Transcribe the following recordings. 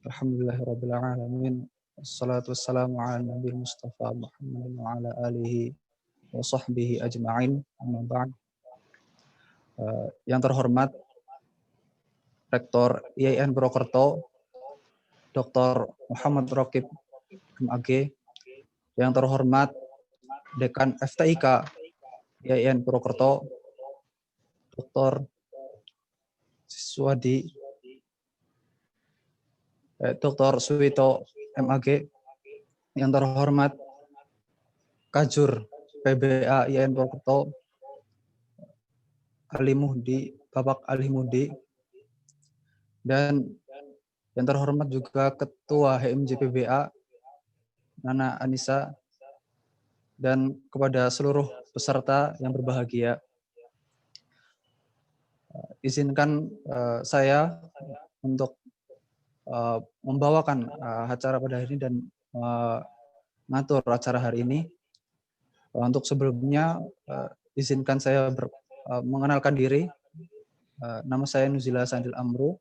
Alhamdulillahirabbil alamin. Wassalatu wassalamu ala nabiyil mustafa Muhammadin wa ala alihi wa sahbihi ajma'in. Amma ba'd. Yang terhormat Rektor IAIN Purwokerto, Dr. Muhammad Raqib MAG. Yang terhormat Dekan FTIK IAIN Purwokerto, Dr. Siswadi Dr. Suwito MAG. Yang terhormat Kajur PBA IAIN Purwokerto, Bapak Ali Muhdi, dan yang terhormat juga Ketua HMJ PBA Nana Anissa, dan kepada seluruh peserta yang berbahagia. Izinkan saya untuk membawakan acara pada hari ini dan mengatur acara hari ini. Untuk sebelumnya, izinkan saya mengenalkan diri. Nama saya Nuzila Sandil Amru.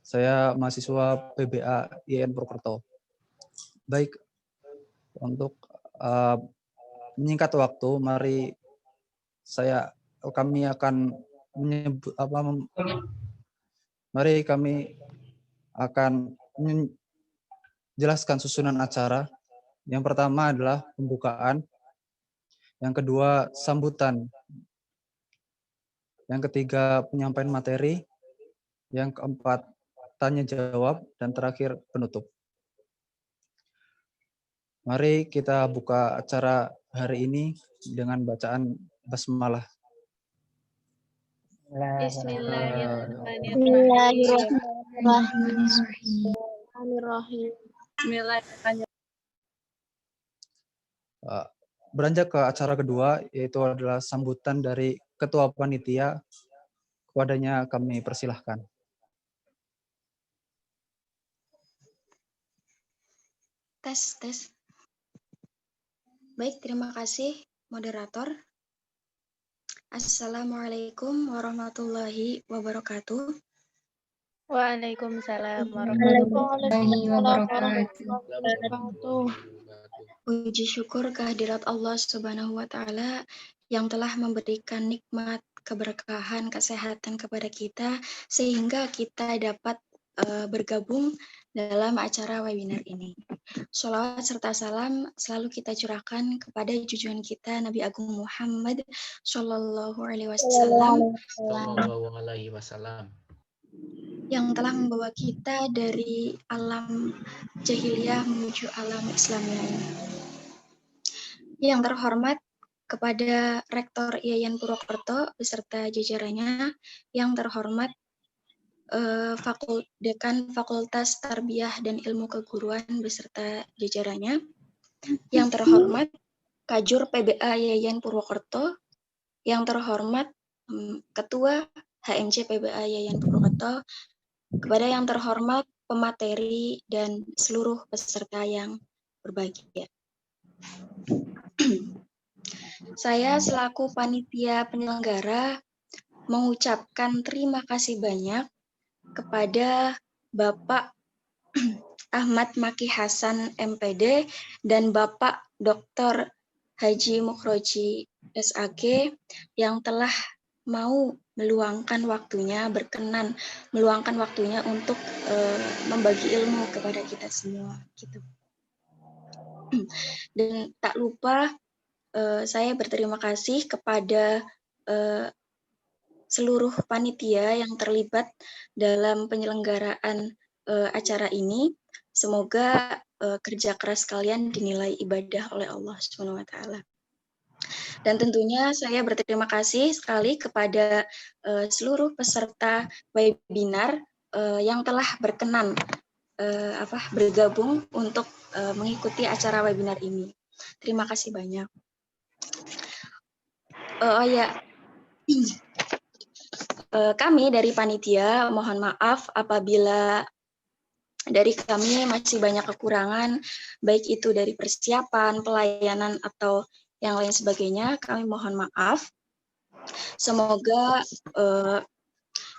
Saya mahasiswa PBA IAIN Purwokerto. Baik, untuk menyingkat waktu, kami akan menjelaskan susunan acara. Yang pertama adalah pembukaan, yang kedua sambutan, yang ketiga penyampaian materi, yang keempat tanya jawab, dan terakhir penutup. Mari kita buka acara hari ini dengan bacaan basmalah. Bismillahirrahmanirrahim. Beranjak ke acara kedua, yaitu adalah sambutan dari Ketua Panitia. Kepadanya kami persilahkan. Tes. Baik, terima kasih moderator. Assalamualaikum warahmatullahi wabarakatuh. Waalaikumsalam warahmatullahi wabarakatuh. Puji syukur kehadirat Allah Subhanahu wa Ta'ala yang telah memberikan nikmat keberkahan, kesehatan kepada kita sehingga kita dapat bergabung dalam acara webinar ini. Sholawat serta salam selalu kita curahkan kepada junjungan kita Nabi Agung Muhammad Sallallahu Alaihi Wasallam yang telah membawa kita dari alam jahiliyah menuju alam Islamiyah ini. Yang terhormat kepada Rektor IAIN Purwokerto beserta jajarannya, yang terhormat Dekan Fakultas Tarbiyah dan Ilmu Keguruan beserta jajarannya, yang terhormat Kajur PBA IAIN Purwokerto, yang terhormat Ketua HMJ PBA IAIN Purwokerto, kepada yang terhormat pemateri dan seluruh peserta yang berbahagia. Saya selaku panitia penyelenggara mengucapkan terima kasih banyak kepada Bapak Ahmad Maki Hasan MPD dan Bapak Dr. Haji Mukhroji SAG yang telah mau berkenan meluangkan waktunya untuk membagi ilmu kepada kita semua gitu. Dan tak lupa saya berterima kasih kepada seluruh panitia yang terlibat dalam penyelenggaraan acara ini. Semoga kerja keras kalian dinilai ibadah oleh Allah Subhanahu wa Ta'ala. Dan tentunya saya berterima kasih sekali kepada seluruh peserta webinar yang telah berkenan bergabung untuk mengikuti acara webinar ini. Terima kasih banyak. Kami dari panitia mohon maaf apabila dari kami masih banyak kekurangan, baik itu dari persiapan, pelayanan, atau yang lain sebagainya. Kami mohon maaf. Semoga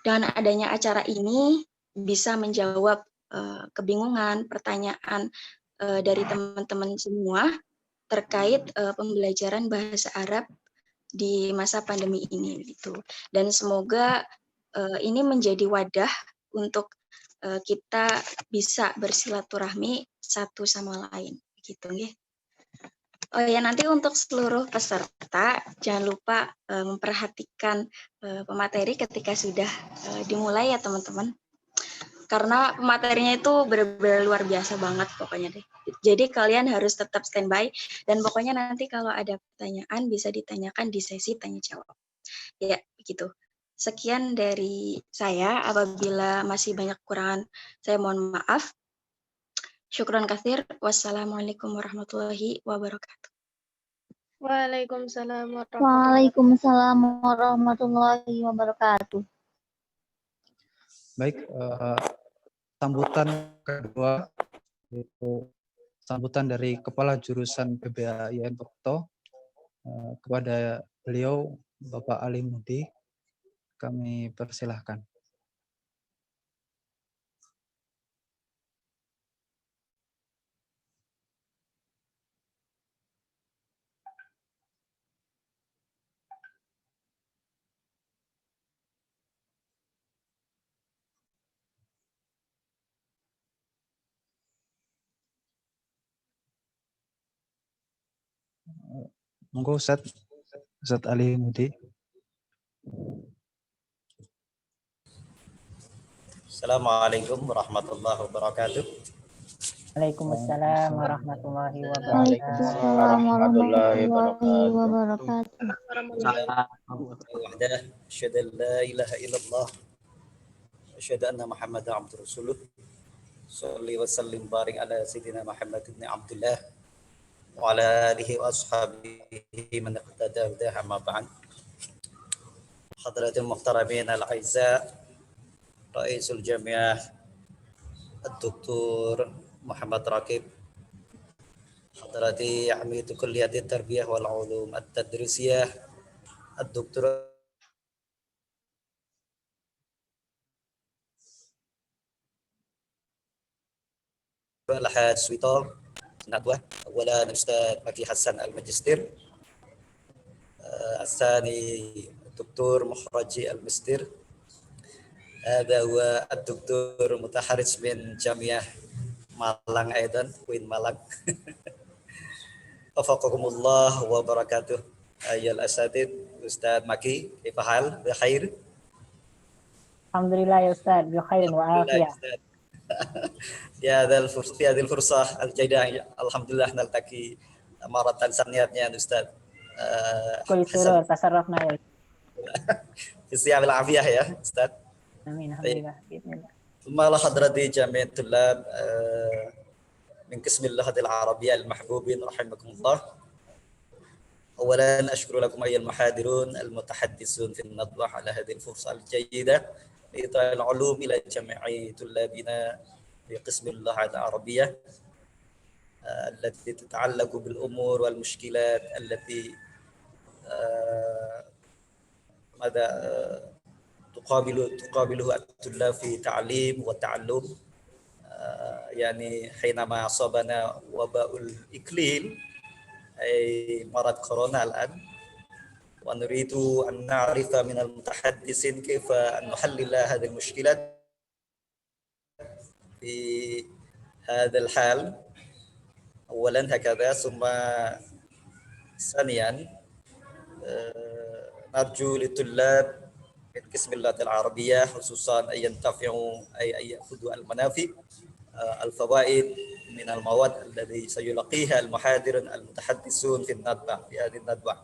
dengan adanya acara ini bisa menjawab kebingungan, pertanyaan dari teman-teman semua terkait pembelajaran bahasa Arab di masa pandemi ini gitu. Dan semoga ini menjadi wadah untuk kita bisa bersilaturahmi satu sama lain gitu nggih. Oh ya, nanti untuk seluruh peserta jangan lupa memperhatikan pemateri ketika sudah dimulai ya teman-teman. Karena pematerinya itu benar-benar luar biasa banget pokoknya deh. Jadi kalian harus tetap standby dan pokoknya nanti kalau ada pertanyaan bisa ditanyakan di sesi tanya jawab. Ya, begitu. Sekian dari saya. Apabila masih banyak kekurangan, saya mohon maaf. Syukron katsir. Wassalamualaikum warahmatullahi wabarakatuh. Waalaikumsalam warahmatullahi Waalaikumsalam warahmatullahi wabarakatuh. Baik, sambutan kedua yaitu sambutan dari Kepala Jurusan PBA IAIN Purwokerto kepada beliau Bapak Ali Mudi, kami persilahkan. Monggo Ustaz Ali Mudi. Assalamualaikum warahmatullahi wabarakatuh. Waalaikumsalam warahmatullahi wabarakatuh. Waalaikumsalam warahmatullahi wabarakatuh. Wahdah, asyhadu an la ilaha illallah, asyhadu anna Muhammadan abduhu rasuluh. Shalli wa sallim barik ala sayyidina Muhammad ibn Abdullah wa ala alihi wa ashabihi man iqtada hudahu amma ba'd. Hadratul muhtaramin al-aizza, Raisul Jamiah Dr. Muhammad Raqib, Hadrati Amidu Kulliyat Tarbiyah wal Ulum At-Tadrisiyah, Dr. الحاج سويطار ندوة. أولا الأستاذ مكي حسن الماجستير، الثاني الدكتور مخرجي الماجستير، هذا هو الدكتور متحرش من جامعة مالان أيضا وين مالان. وفقكم الله وبركاته أيها الأساتذة. أستاذ مكي كيف حال؟ بخير؟ Alhamdulillah ya Ustaz, bi khairin wa afiyah. في هذه الفرصة الجيدة الحمد لله نلتقي مرة ثانية يا أستاذ. Kul surur tasarrafna ya. في الصيام العافية يا أستاذ. Amin, alhamdulillah. Bismillah. ثم على حضرتي جميع الطلاب من قسم اللغة العربية المحبوبين رحمكم الله. أولا أشكر لكم أيها المحاضرون المتحدثون في الندوة على هذه الفرصة الجيدة لإعطاء العلوم إلى جميع طلابنا في قسم اللغة العربية التي تتعلق بالأمور والمشكلات التي تقابله الطلاب في تعليم وتعلم. يعني حينما أصابنا وباء الإقليم أي مرض كورونا الآن، ونريد أن نعرف من المتحدثين كيف أن نحلل هذه المشكلة في هذا الحال. أولا هكذا، ثم ثانيا نرجو للطلاب من قسم اللغة العربية خصوصا أن ينتفعوا أي أن يأخذوا المنافع الفوائد من المواد التي سيلقيها المحاضر المتحدثون في الندوة في هذه الندوة.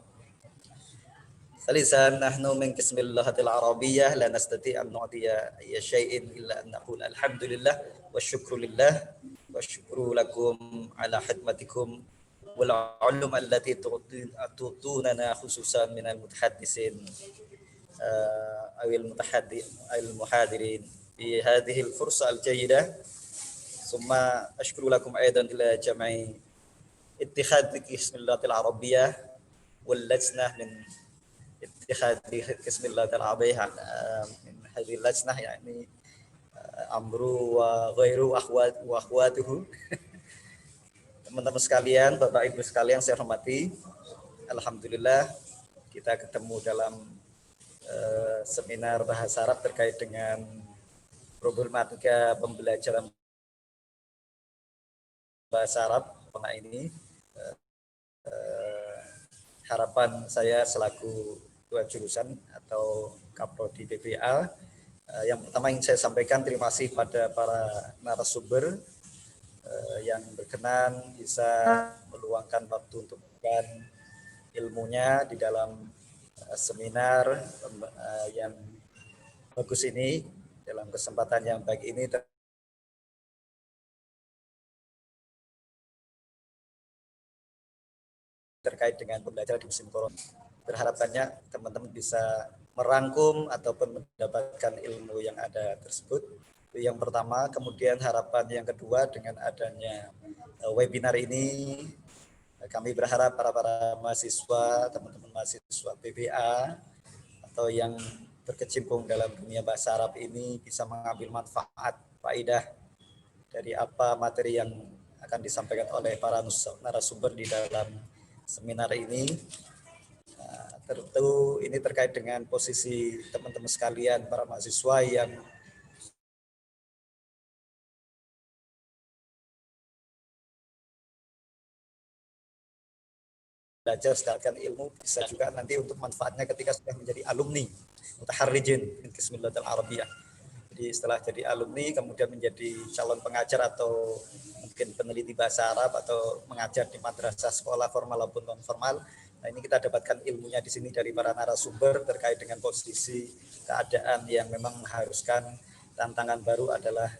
ثالثا، نحن من قسم اللغة العربية لا نستطيع أن نعطي أي شيء إلا أن نقول الحمد لله والشكر لله والشكر لكم على خدمتكم والعلوم التي تعطوننا خصوصا من المتحدثين أو المحاضرين في هذه الفرصة الجيدة. ثم أشكر لكم أيضا إلى جميع اتخاذ قسم اللغة العربية واللجنة من اتخاذ قسم اللغة العربية من هذه اللجنة، يعني Amru wa ghairu wa akhwatuhu. Teman-teman sekalian, Bapak Ibu sekalian saya hormati. Alhamdulillah kita ketemu dalam seminar bahasa Arab terkait dengan problematika pembelajaran bahasa Arab ini. Harapan saya selaku ketua jurusan atau Kaprodi BPA, yang pertama ingin saya sampaikan terima kasih pada para narasumber yang berkenan bisa meluangkan waktu untuk memberikan ilmunya di dalam seminar yang bagus ini. Dalam kesempatan yang baik ini terkait dengan pembelajaran di musim corona. Berharapannya teman-teman bisa merangkum ataupun mendapatkan ilmu yang ada tersebut. Itu yang pertama. Kemudian harapan yang kedua, dengan adanya webinar ini, kami berharap para mahasiswa, teman-teman mahasiswa BPA atau yang berkecimpung dalam dunia bahasa Arab ini bisa mengambil manfaat, faedah dari apa materi yang akan disampaikan oleh para narasumber di dalam seminar ini. Tentu ini terkait dengan posisi teman-teman sekalian, para mahasiswa yang belajar sedangkan ilmu bisa juga nanti untuk manfaatnya ketika sudah menjadi alumni mutaharrijin min Qismillatil Arabiyah. Jadi setelah jadi alumni kemudian menjadi calon pengajar atau mungkin peneliti bahasa Arab atau mengajar di madrasah sekolah formal maupun non formal. Nah, ini kita dapatkan ilmunya di sini dari para narasumber terkait dengan posisi keadaan yang memang mengharuskan tantangan baru adalah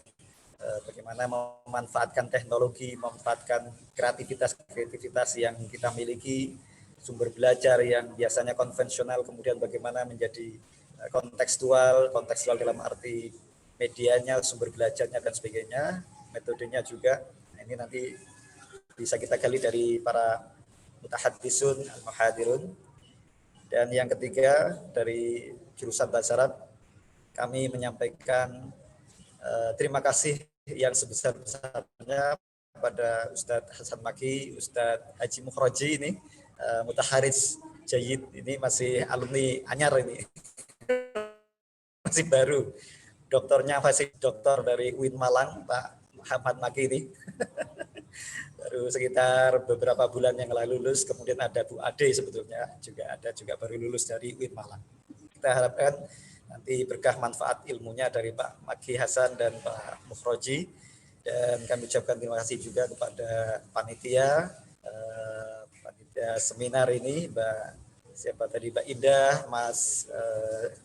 bagaimana memanfaatkan teknologi, memanfaatkan kreativitas yang kita miliki, sumber belajar yang biasanya konvensional, kemudian bagaimana menjadi kontekstual dalam arti medianya, sumber belajarnya dan sebagainya, metodenya juga. Nah, ini nanti bisa kita gali dari para mutahaddisun, al-muhadirun. Dan yang ketiga, dari jurusan bahasa Arab, kami menyampaikan terima kasih yang sebesar-besarnya kepada Ustadz Hasan Maki, Ustadz Haji Mukhroji ini, mutaharij Jayid, ini masih alumni anyar ini, masih baru. Doktornya masih doktor dari UIN Malang, Pak Muhammad Maki ini. Baru sekitar beberapa bulan yang lalu lulus. Kemudian ada Bu Ade sebetulnya juga baru lulus dari UIN Malang. Kita harapkan nanti berkah manfaat ilmunya dari Pak Maki Hasan dan Pak Mukhroji. Dan kami ucapkan terima kasih juga kepada panitia seminar ini, Mbak Indah, Mas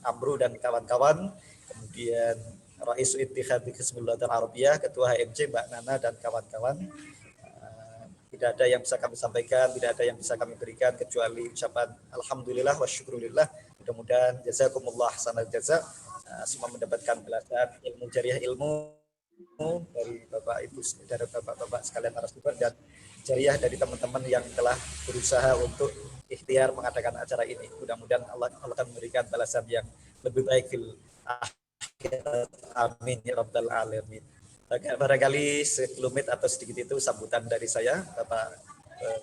Amru dan kawan-kawan, kemudian Rais Ittihad Qismillatil Arabiyah, Ketua HMC Mbak Nana dan kawan-kawan. Tidak ada yang bisa kami sampaikan, tidak ada yang bisa kami berikan kecuali ucapan alhamdulillah wa syukurillah. Mudah-mudahan jazakumullah sanad jaza, semua mendapatkan belasan ilmu jariah ilmu dari Bapak Ibu, dari Bapak-bapak sekalian narasumber, dan jariah dari teman-teman yang telah berusaha untuk ikhtiar mengadakan acara ini. Mudah-mudahan Allah akan memberikan balasan yang lebih baik fil akhirat. Amin ya rabbal alamin. Barangkali sekelumit atau sedikit itu sambutan dari saya, Bapak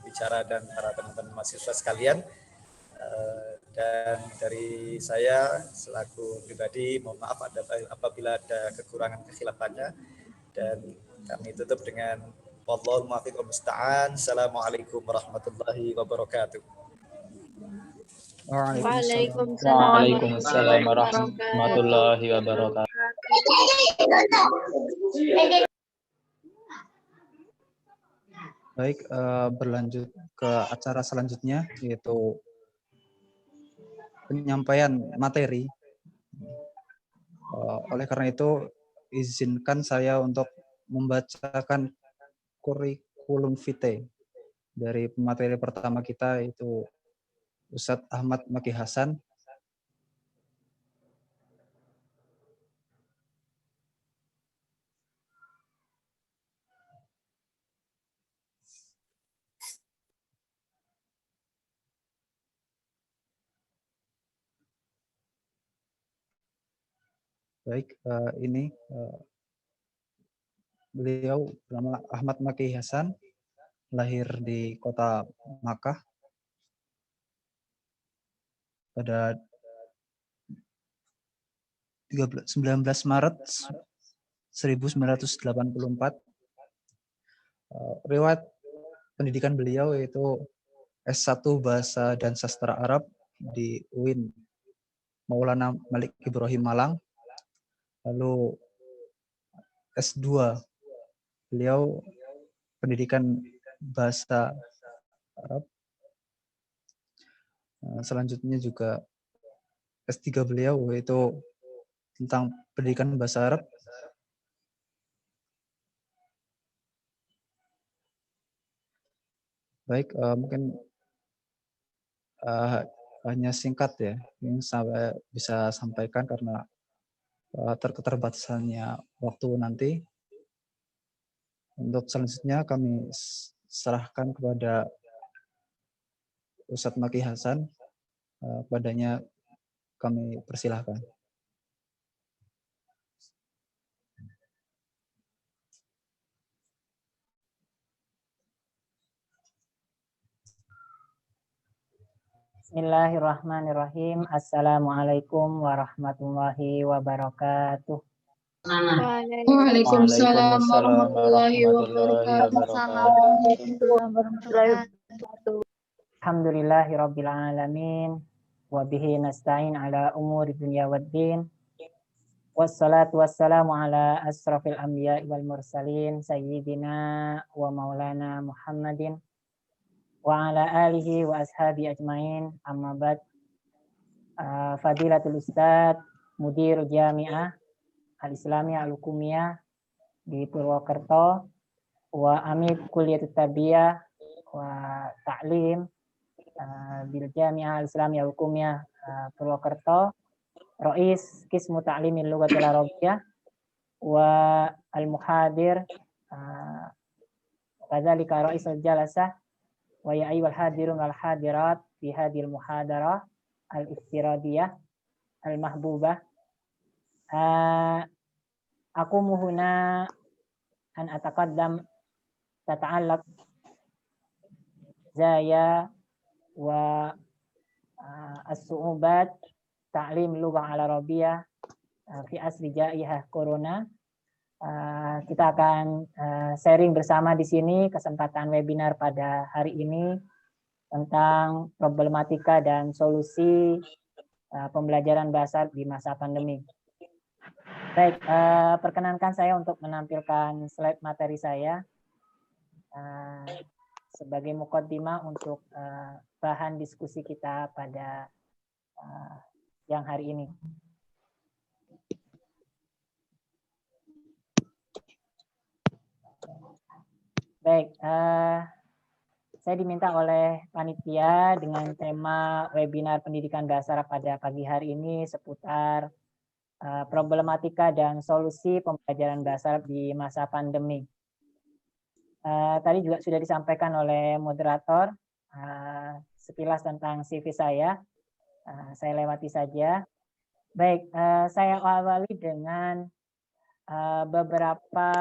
bicara dan para teman-teman mahasiswa sekalian. Dan dari saya selaku pribadi, mohon maaf apabila ada kekurangan kekhilafan-nya, dan kami tutup dengan wallahul muwaffiq wal musta'an. Assalamualaikum warahmatullahi wabarakatuh. Waalaikumsalam warahmatullahi wabarakatuh. Baik, berlanjut ke acara selanjutnya, yaitu penyampaian materi. Oleh karena itu, izinkan saya untuk membacakan kurikulum vitae dari materi pertama kita, yaitu Ustadz Ahmad Maki Hasan. Baik, ini Beliau bernama Ahmad Maki Hasan, lahir di kota Makkah pada 19 Maret 1984. Riwayat pendidikan beliau yaitu S1 Bahasa dan Sastra Arab di UIN Maulana Malik Ibrahim Malang. Lalu S2 beliau pendidikan Bahasa Arab. Selanjutnya juga S3 beliau yaitu tentang pendidikan Bahasa Arab. Baik, mungkin hanya singkat ya, yang saya bisa sampaikan karena keterbatasannya waktu nanti. Untuk selanjutnya kami serahkan kepada Ustadz Maki Hasan, padanya kami persilahkan. Bismillahirrahmanirrahim. Assalamualaikum warahmatullahi wabarakatuh. Waalaikumsalam warahmatullahi wabarakatuh. Alhamdulillahirabbil alamin wa bihi nasta'in ala umuri dunya waddin. Wassalatu wassalamu ala asrafil anbiya'i wal mursalin sayyidina wa maulana Muhammadin wa ala alihi wa ashabi ajmain. Amma ba'd. Fadilatul Ustadz Mudir Jami'ah Al-Islamiyah Al-Hukumiyah di Purwokerto, wa Amid Kulliyatut Tarbiyah wa Ta'lim bil Jami'ah Al-Islamiyah Al-Hukumiyah Purwokerto, Rais Qismu Ta'limil Lughatil Arabiyyah wa Al-Muhadir kadzalika Rais Al-Jalasah wa ya ayyuhal hadirun wal hadirat fi hadhil muhadarah al-iftiradiyah al-mahbubah. Aku muhuna an ataqaddam tata'allaq zaya wa as-su'ubat ta'lim lughah al-arabiyyah fi asri jaihah corona. Kita akan sharing bersama di sini kesempatan webinar pada hari ini tentang problematika dan solusi pembelajaran bahasa di masa pandemi. Baik, perkenankan saya untuk menampilkan slide materi saya sebagai muqaddimah untuk bahan diskusi kita pada siang hari ini. Baik, saya diminta oleh panitia dengan tema webinar pendidikan bahasa Arab pada pagi hari ini seputar problematika dan solusi pembelajaran bahasa Arab di masa pandemi. Tadi juga sudah disampaikan oleh moderator sekilas tentang CV saya lewati saja. Baik, saya awali dengan beberapa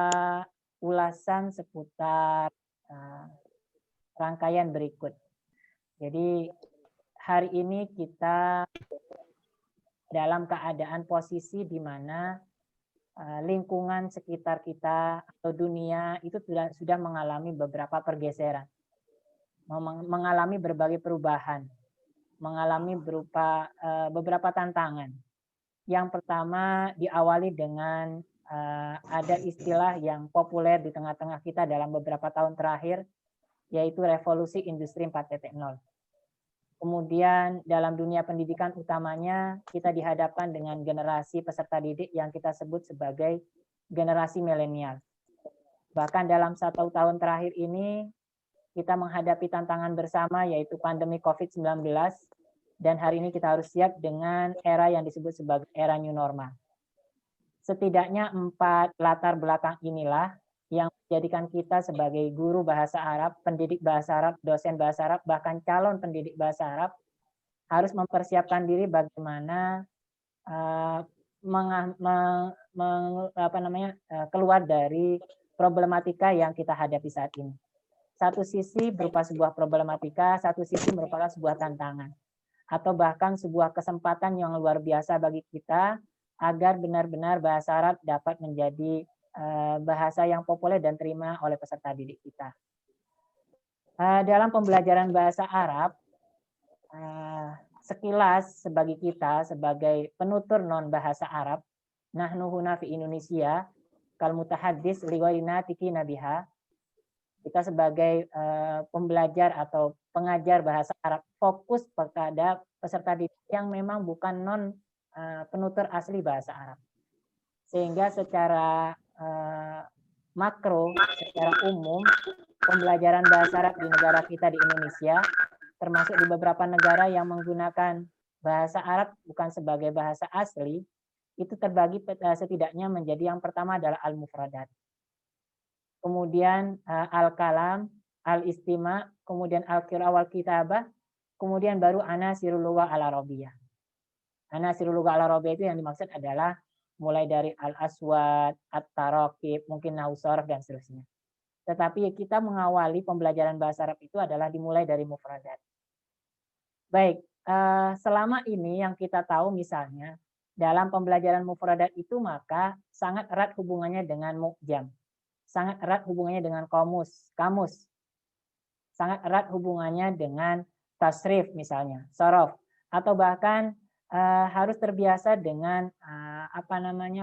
ulasan seputar rangkaian berikut. Jadi hari ini kita dalam keadaan posisi di mana lingkungan sekitar kita atau dunia itu sudah mengalami beberapa pergeseran, mengalami berbagai perubahan, mengalami berupa beberapa tantangan. Yang pertama diawali dengan ada istilah yang populer di tengah-tengah kita dalam beberapa tahun terakhir, yaitu revolusi industri 4.0. Kemudian dalam dunia pendidikan utamanya kita dihadapkan dengan generasi peserta didik yang kita sebut sebagai generasi milenial. Bahkan dalam 1 tahun terakhir ini kita menghadapi tantangan bersama yaitu pandemi COVID-19 dan hari ini kita harus siap dengan era yang disebut sebagai era new normal. Setidaknya 4 latar belakang inilah yang menjadikan kita sebagai guru bahasa Arab, pendidik bahasa Arab, dosen bahasa Arab, bahkan calon pendidik bahasa Arab harus mempersiapkan diri bagaimana keluar dari problematika yang kita hadapi saat ini. Satu sisi berupa sebuah problematika, satu sisi merupakan sebuah tantangan, atau bahkan sebuah kesempatan yang luar biasa bagi kita agar benar-benar bahasa Arab dapat menjadi bahasa yang populer dan terima oleh peserta didik kita. Dalam pembelajaran bahasa Arab, sekilas sebagai kita, sebagai penutur non bahasa Arab, nahnu huna fi Indonesia, kal mutahaddis liwaina tiki nabiha, kita sebagai pembelajar atau pengajar bahasa Arab fokus kepada peserta didik yang memang bukan non penutur asli bahasa Arab. Sehingga secara makro, secara umum, pembelajaran bahasa Arab di negara kita di Indonesia, termasuk di beberapa negara yang menggunakan bahasa Arab bukan sebagai bahasa asli, itu terbagi setidaknya menjadi yang pertama adalah al-mufradat. Kemudian al-kalam, al-istima, kemudian al-qira'ah wal kitabah, kemudian baru anasirul lughah al-arabiyah. Anasirul lughah al-arabiyah itu yang dimaksud adalah mulai dari al-aswad, at-taraqib, mungkin nahwu sharaf dan seterusnya. Tetapi kita mengawali pembelajaran bahasa Arab itu adalah dimulai dari mufradat. Baik, selama ini yang kita tahu misalnya dalam pembelajaran mufradat itu maka sangat erat hubungannya dengan mu'jam. Sangat erat hubungannya dengan kamus, sangat erat hubungannya dengan tasrif misalnya, sorof, atau bahkan harus terbiasa dengan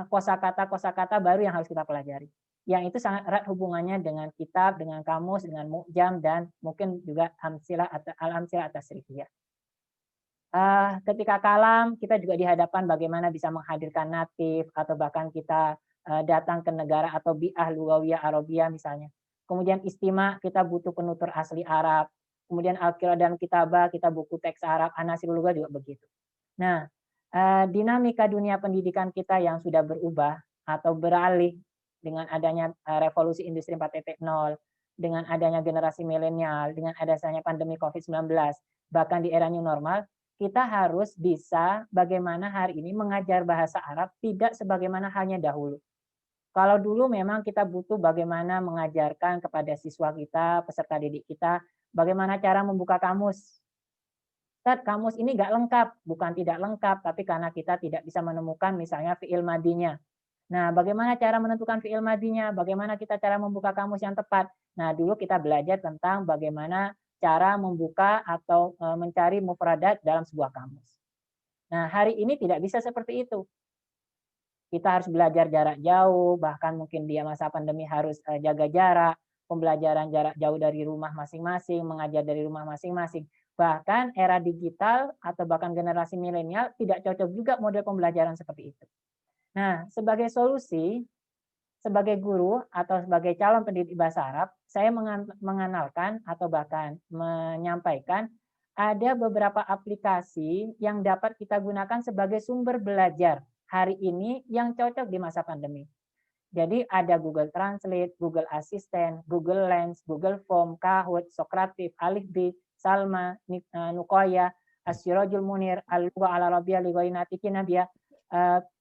kosakata baru yang harus kita pelajari. Yang itu sangat erat hubungannya dengan kitab, dengan kamus, dengan mu'jam, dan mungkin juga al-amsilah at-tasrifiyah. Ketika kalam, kita juga dihadapkan bagaimana bisa menghadirkan natif, atau bahkan kita datang ke negara atau bi'ah lughawiyah Arabiyah misalnya. Kemudian istima, kita butuh penutur asli Arab. Kemudian al-qira'ah dan kitabah, kita buku teks Arab, anasirul lughah juga begitu. Nah, dinamika dunia pendidikan kita yang sudah berubah atau beralih dengan adanya revolusi industri 4.0, dengan adanya generasi milenial, dengan adanya pandemi COVID-19, bahkan di era new normal, kita harus bisa bagaimana hari ini mengajar bahasa Arab tidak sebagaimana halnya dahulu. Kalau dulu memang kita butuh bagaimana mengajarkan kepada siswa kita, peserta didik kita, bagaimana cara membuka kamus. Ustaz, kamus ini nggak lengkap, bukan tidak lengkap, tapi karena kita tidak bisa menemukan misalnya fi'il madinya. Nah, bagaimana cara menentukan fi'il madinya? Bagaimana kita cara membuka kamus yang tepat? Nah, dulu kita belajar tentang bagaimana cara membuka atau mencari mufradat dalam sebuah kamus. Nah, hari ini tidak bisa seperti itu. Kita harus belajar jarak jauh, bahkan mungkin di masa pandemi harus jaga jarak, pembelajaran jarak jauh dari rumah masing-masing, mengajar dari rumah masing-masing. Bahkan era digital atau bahkan generasi milenial tidak cocok juga model pembelajaran seperti itu. Nah, sebagai solusi, sebagai guru atau sebagai calon pendidik bahasa Arab, saya mengenalkan atau bahkan menyampaikan ada beberapa aplikasi yang dapat kita gunakan sebagai sumber belajar hari ini yang cocok di masa pandemi. Jadi ada Google Translate, Google Assistant, Google Lens, Google Form, Kahoot, Socrative, Alif B, Salma, Nukoya, Asyirajul Munir, Al-Lughah Al-Arabiyah Lighairi Natiki Nabiyah.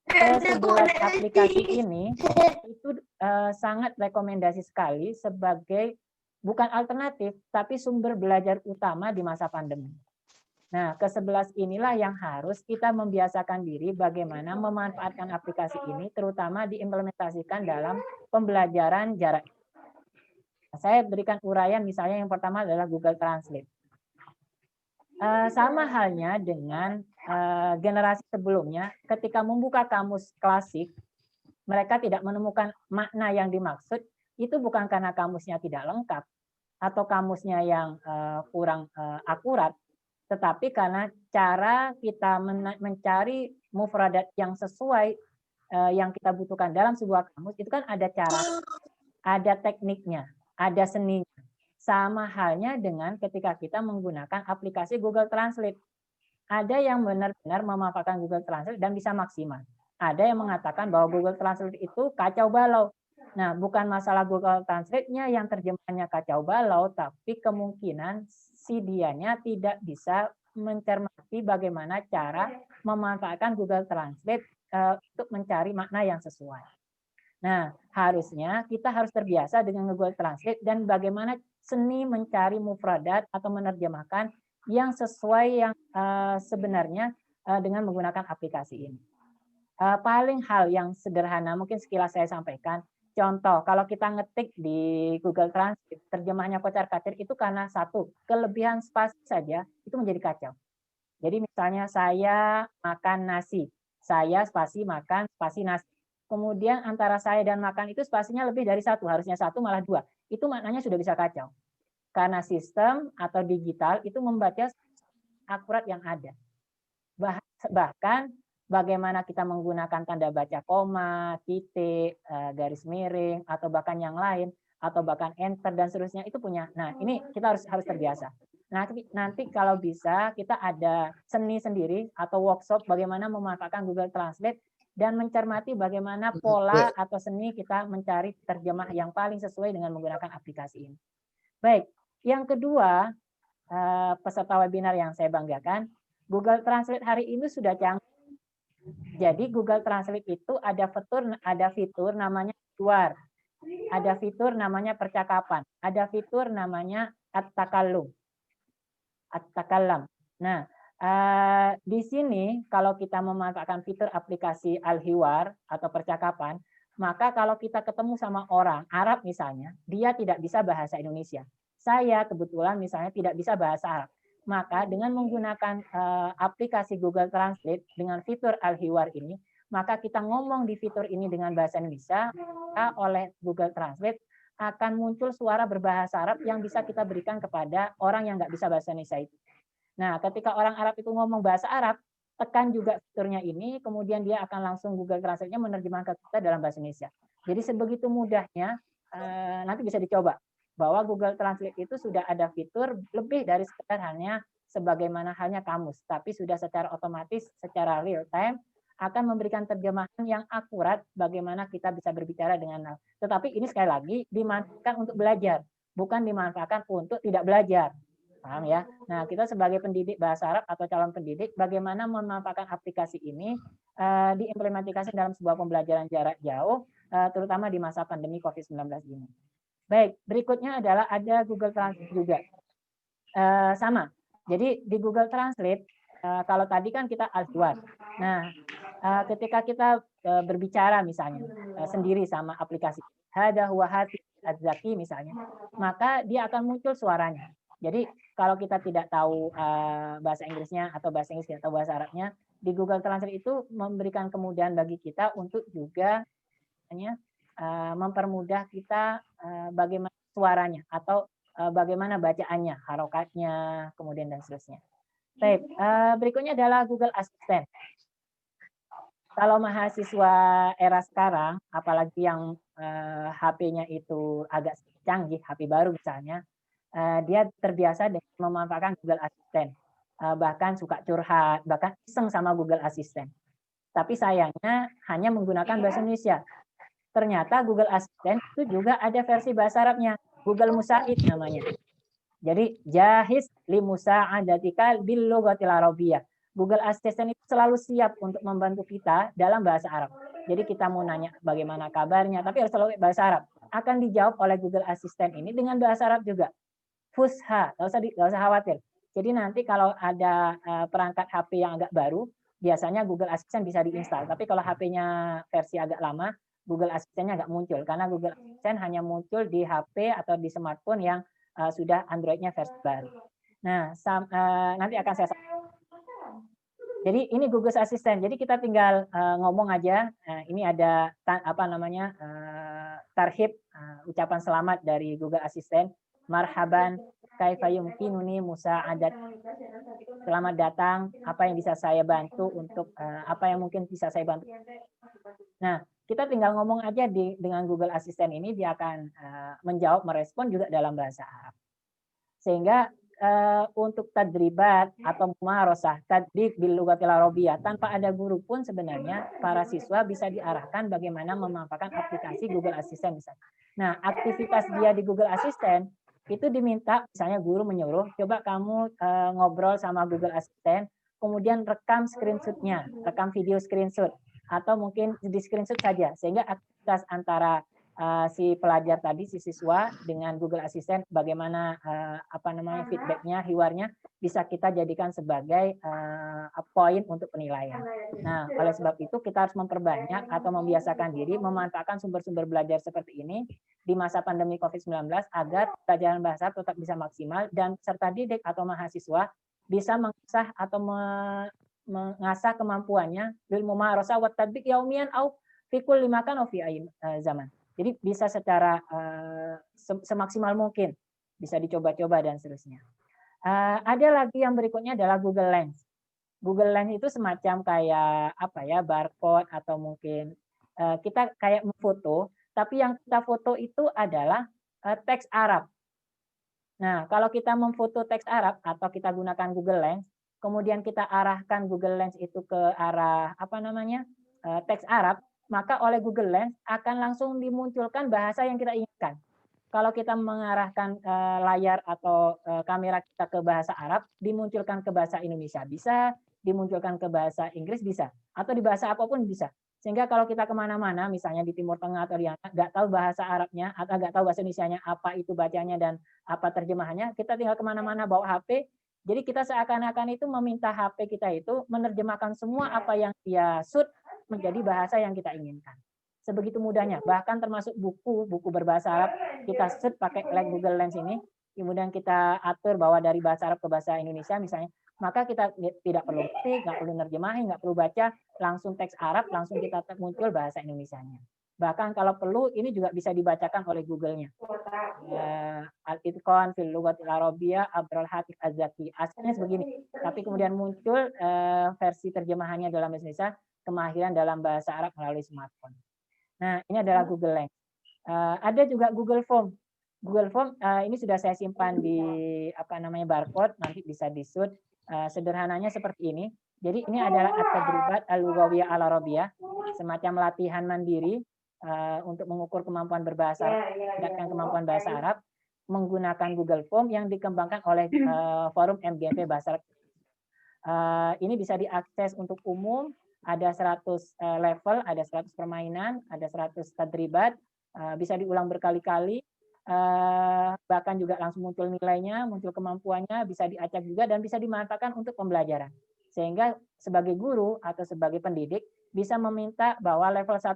Ke-11 aplikasi ini itu sangat rekomendasi sekali sebagai bukan alternatif, tapi sumber belajar utama di masa pandemi. Nah, ke-11 inilah yang harus kita membiasakan diri bagaimana memanfaatkan aplikasi ini, terutama diimplementasikan dalam pembelajaran jarak. Saya berikan uraian misalnya yang pertama adalah Google Translate. Sama halnya dengan generasi sebelumnya, ketika membuka kamus klasik, mereka tidak menemukan makna yang dimaksud, itu bukan karena kamusnya tidak lengkap atau kamusnya yang kurang akurat, tetapi karena cara kita mencari mufradat yang sesuai yang kita butuhkan dalam sebuah kamus, itu kan ada cara, ada tekniknya, ada seninya. Sama halnya dengan ketika kita menggunakan aplikasi Google Translate. Ada yang benar-benar memanfaatkan Google Translate dan bisa maksimal. Ada yang mengatakan bahwa Google Translate itu kacau balau. Nah, bukan masalah Google Translate-nya yang terjemahannya kacau balau, tapi kemungkinan si dianya tidak bisa mencermati bagaimana cara memanfaatkan Google Translate untuk mencari makna yang sesuai. Nah, harusnya kita harus terbiasa dengan Google Translate dan bagaimana seni mencari mufradat atau menerjemahkan yang sesuai yang sebenarnya dengan menggunakan aplikasi ini. Paling hal yang sederhana mungkin sekilas saya sampaikan. Contoh, kalau kita ngetik di Google Translate, terjemahnya kocar-kacir itu karena satu, kelebihan spasi saja itu menjadi kacau. Jadi misalnya saya makan nasi, saya spasi makan, spasi nasi. Kemudian antara saya dan makan itu spasinya lebih dari satu, harusnya satu malah dua. Itu maknanya sudah bisa kacau. Karena sistem atau digital itu membaca akurat yang ada. Bahkan bagaimana kita menggunakan tanda baca koma, titik, garis miring, atau bahkan yang lain, atau bahkan enter dan seterusnya itu punya. Nah, ini kita harus terbiasa. Nah, nanti kalau bisa kita ada seni sendiri atau workshop bagaimana memanfaatkan Google Translate dan mencermati bagaimana pola atau seni kita mencari terjemah yang paling sesuai dengan menggunakan aplikasi ini. Baik, yang kedua, peserta webinar yang saya banggakan, Google Translate hari ini sudah canggih. Jadi Google Translate itu ada fitur namanya keluar, ada fitur namanya percakapan, ada fitur namanya at-takallum. Nah, di sini kalau kita memanfaatkan fitur aplikasi Al-Hiwar atau percakapan, maka kalau kita ketemu sama orang Arab misalnya, dia tidak bisa bahasa Indonesia. Saya kebetulan misalnya tidak bisa bahasa Arab. Maka dengan menggunakan aplikasi Google Translate dengan fitur Al-Hiwar ini, maka kita ngomong di fitur ini dengan bahasa Indonesia, maka oleh Google Translate akan muncul suara berbahasa Arab yang bisa kita berikan kepada orang yang nggak bisa bahasa Indonesia itu. Nah, ketika orang Arab itu ngomong bahasa Arab, tekan juga fiturnya ini, kemudian dia akan langsung Google Translate-nya menerjemahkan kita dalam bahasa Indonesia. Jadi sebegitu mudahnya, nanti bisa dicoba bahwa Google Translate itu sudah ada fitur lebih dari sekedar hanya sebagaimana halnya kamus, tapi sudah secara otomatis, secara real time akan memberikan terjemahan yang akurat bagaimana kita bisa berbicara dengan. Tetapi ini sekali lagi dimanfaatkan untuk belajar, bukan dimanfaatkan untuk tidak belajar. Paham ya? Nah, kita sebagai pendidik bahasa Arab atau calon pendidik, bagaimana memanfaatkan aplikasi ini diimplementasikan dalam sebuah pembelajaran jarak jauh, terutama di masa pandemi COVID-19 ini. Baik, berikutnya adalah ada Google Translate juga. Sama. Jadi di Google Translate, kalau tadi kan kita Al-Hiwar. Nah, ketika kita berbicara misalnya sendiri sama aplikasi hada huwa hati az-zaki misalnya, maka dia akan muncul suaranya. Jadi kalau kita tidak tahu bahasa Inggrisnya atau bahasa Inggris atau bahasa Arabnya, di Google Translate itu memberikan kemudahan bagi kita untuk juga mempermudah kita bagaimana suaranya atau bagaimana bacaannya, harokatnya, kemudian dan seterusnya. Baik, berikutnya adalah Google Assistant. Kalau mahasiswa era sekarang, apalagi yang HP-nya itu agak canggih, HP baru misalnya, dia terbiasa dengan memanfaatkan Google Assistant. Bahkan suka curhat, bahkan iseng sama Google Assistant. Tapi sayangnya hanya menggunakan bahasa Indonesia. Ternyata Google Assistant itu juga ada versi bahasa Arabnya, Google Musaid namanya. Jadi jahiz li musa'adatika bil lughatil arabiyyah. Google Assistant itu selalu siap untuk membantu kita dalam bahasa Arab. Jadi kita mau nanya bagaimana kabarnya, tapi harus selalu bahasa Arab. Akan dijawab oleh Google Assistant ini dengan bahasa Arab juga. Fusha, nggak usah khawatir. Jadi nanti kalau ada perangkat HP yang agak baru, biasanya Google Assistant bisa diinstal. Tapi kalau HP-nya versi agak lama, Google Assistant-nya nggak muncul. Karena Google Assistant hanya muncul di HP atau di smartphone yang sudah Android-nya versi baru. Nah, nanti akan saya sampaikan. Jadi ini Google Assistant. Jadi kita tinggal ngomong aja. Ini ada tarhib, ucapan selamat dari Google Assistant. Marhaban, kaifa yumkinuni musa'adat. Selamat datang. Apa yang bisa saya bantu untuk apa yang mungkin bisa saya bantu. Nah, kita tinggal ngomong aja dengan Google Assistant ini, dia akan menjawab, merespon juga dalam bahasa Arab. Sehingga untuk tadribat atau mumarosah tadrib bil lughatil arabiyyah tanpa ada guru pun sebenarnya para siswa bisa diarahkan bagaimana memanfaatkan aplikasi Google Assistant misalnya. Nah, aktivitas dia di Google Assistant itu diminta, misalnya guru menyuruh, coba kamu ngobrol sama Google Assistant, kemudian rekam screenshot-nya, rekam video screenshot, atau mungkin di screenshot saja, sehingga sinergitas antara si pelajar tadi, si siswa dengan Google Assistant, bagaimana feedbacknya, hiwarnya bisa kita jadikan sebagai poin untuk penilaian. Nah, oleh sebab itu kita harus memperbanyak atau membiasakan diri memanfaatkan sumber-sumber belajar seperti ini di masa pandemi COVID-19 agar pelajaran bahasa tetap bisa maksimal dan peserta didik atau mahasiswa bisa mengasah atau mengasah kemampuannya bil mumarasah wa tatbiq yaumian au fi kulli makan au fi zaman. Jadi bisa secara semaksimal mungkin bisa dicoba-coba dan seterusnya. Ada lagi yang berikutnya adalah Google Lens. Google Lens itu semacam kayak barcode atau mungkin kita kayak memfoto, tapi yang kita foto itu adalah teks Arab. Nah, kalau kita memfoto teks Arab atau kita gunakan Google Lens, kemudian kita arahkan Google Lens itu ke arah teks Arab, maka oleh Google Lens akan langsung dimunculkan bahasa yang kita inginkan. Kalau kita mengarahkan layar atau kamera kita ke bahasa Arab, dimunculkan ke bahasa Indonesia bisa, dimunculkan ke bahasa Inggris bisa, atau di bahasa apapun bisa. Sehingga kalau kita kemana-mana, misalnya di Timur Tengah atau di mana, nggak tahu bahasa Arabnya atau nggak tahu bahasa Indonesianya apa itu bacanya dan apa terjemahannya, kita tinggal kemana-mana bawa HP. Jadi kita seakan-akan itu meminta HP kita itu menerjemahkan semua apa yang dia shoot menjadi bahasa yang kita inginkan. Sebegitu mudahnya. Bahkan termasuk buku berbahasa Arab kita shoot pakai Google Lens ini, kemudian kita atur bahwa dari bahasa Arab ke bahasa Indonesia misalnya, maka kita tidak perlu ketik, nggak perlu nerjemahin, nggak perlu baca, langsung teks Arab, langsung kita muncul bahasa Indonesianya. Bahkan kalau perlu ini juga bisa dibacakan oleh Google-nya. Al-Itqan fil Lughatil Arabiyyah Abdul Hatif Az-Zaki. Aslinya begini, tapi kemudian muncul versi terjemahannya dalam bahasa Indonesia, kemahiran dalam bahasa Arab melalui smartphone. Nah, ini adalah Google Lens. Ada juga Google Form. Google Form ini sudah saya simpan di barcode, nanti bisa di-shoot. Sederhananya seperti ini. Jadi ini adalah at-tadribat al-lughawiyah al-arabiyah, semacam latihan mandiri untuk mengukur kemampuan berbahasa Arab, meningkatkan kemampuan bahasa Arab menggunakan Google Form yang dikembangkan oleh Forum MGMP Bahasa Arab. Ini bisa diakses untuk umum, ada 100 level, ada 100 permainan, ada 100 tadribat, bisa diulang berkali-kali, bahkan juga langsung muncul nilainya, muncul kemampuannya, bisa diacak juga dan bisa dimanfaatkan untuk pembelajaran. Sehingga sebagai guru atau sebagai pendidik bisa meminta bahwa level 1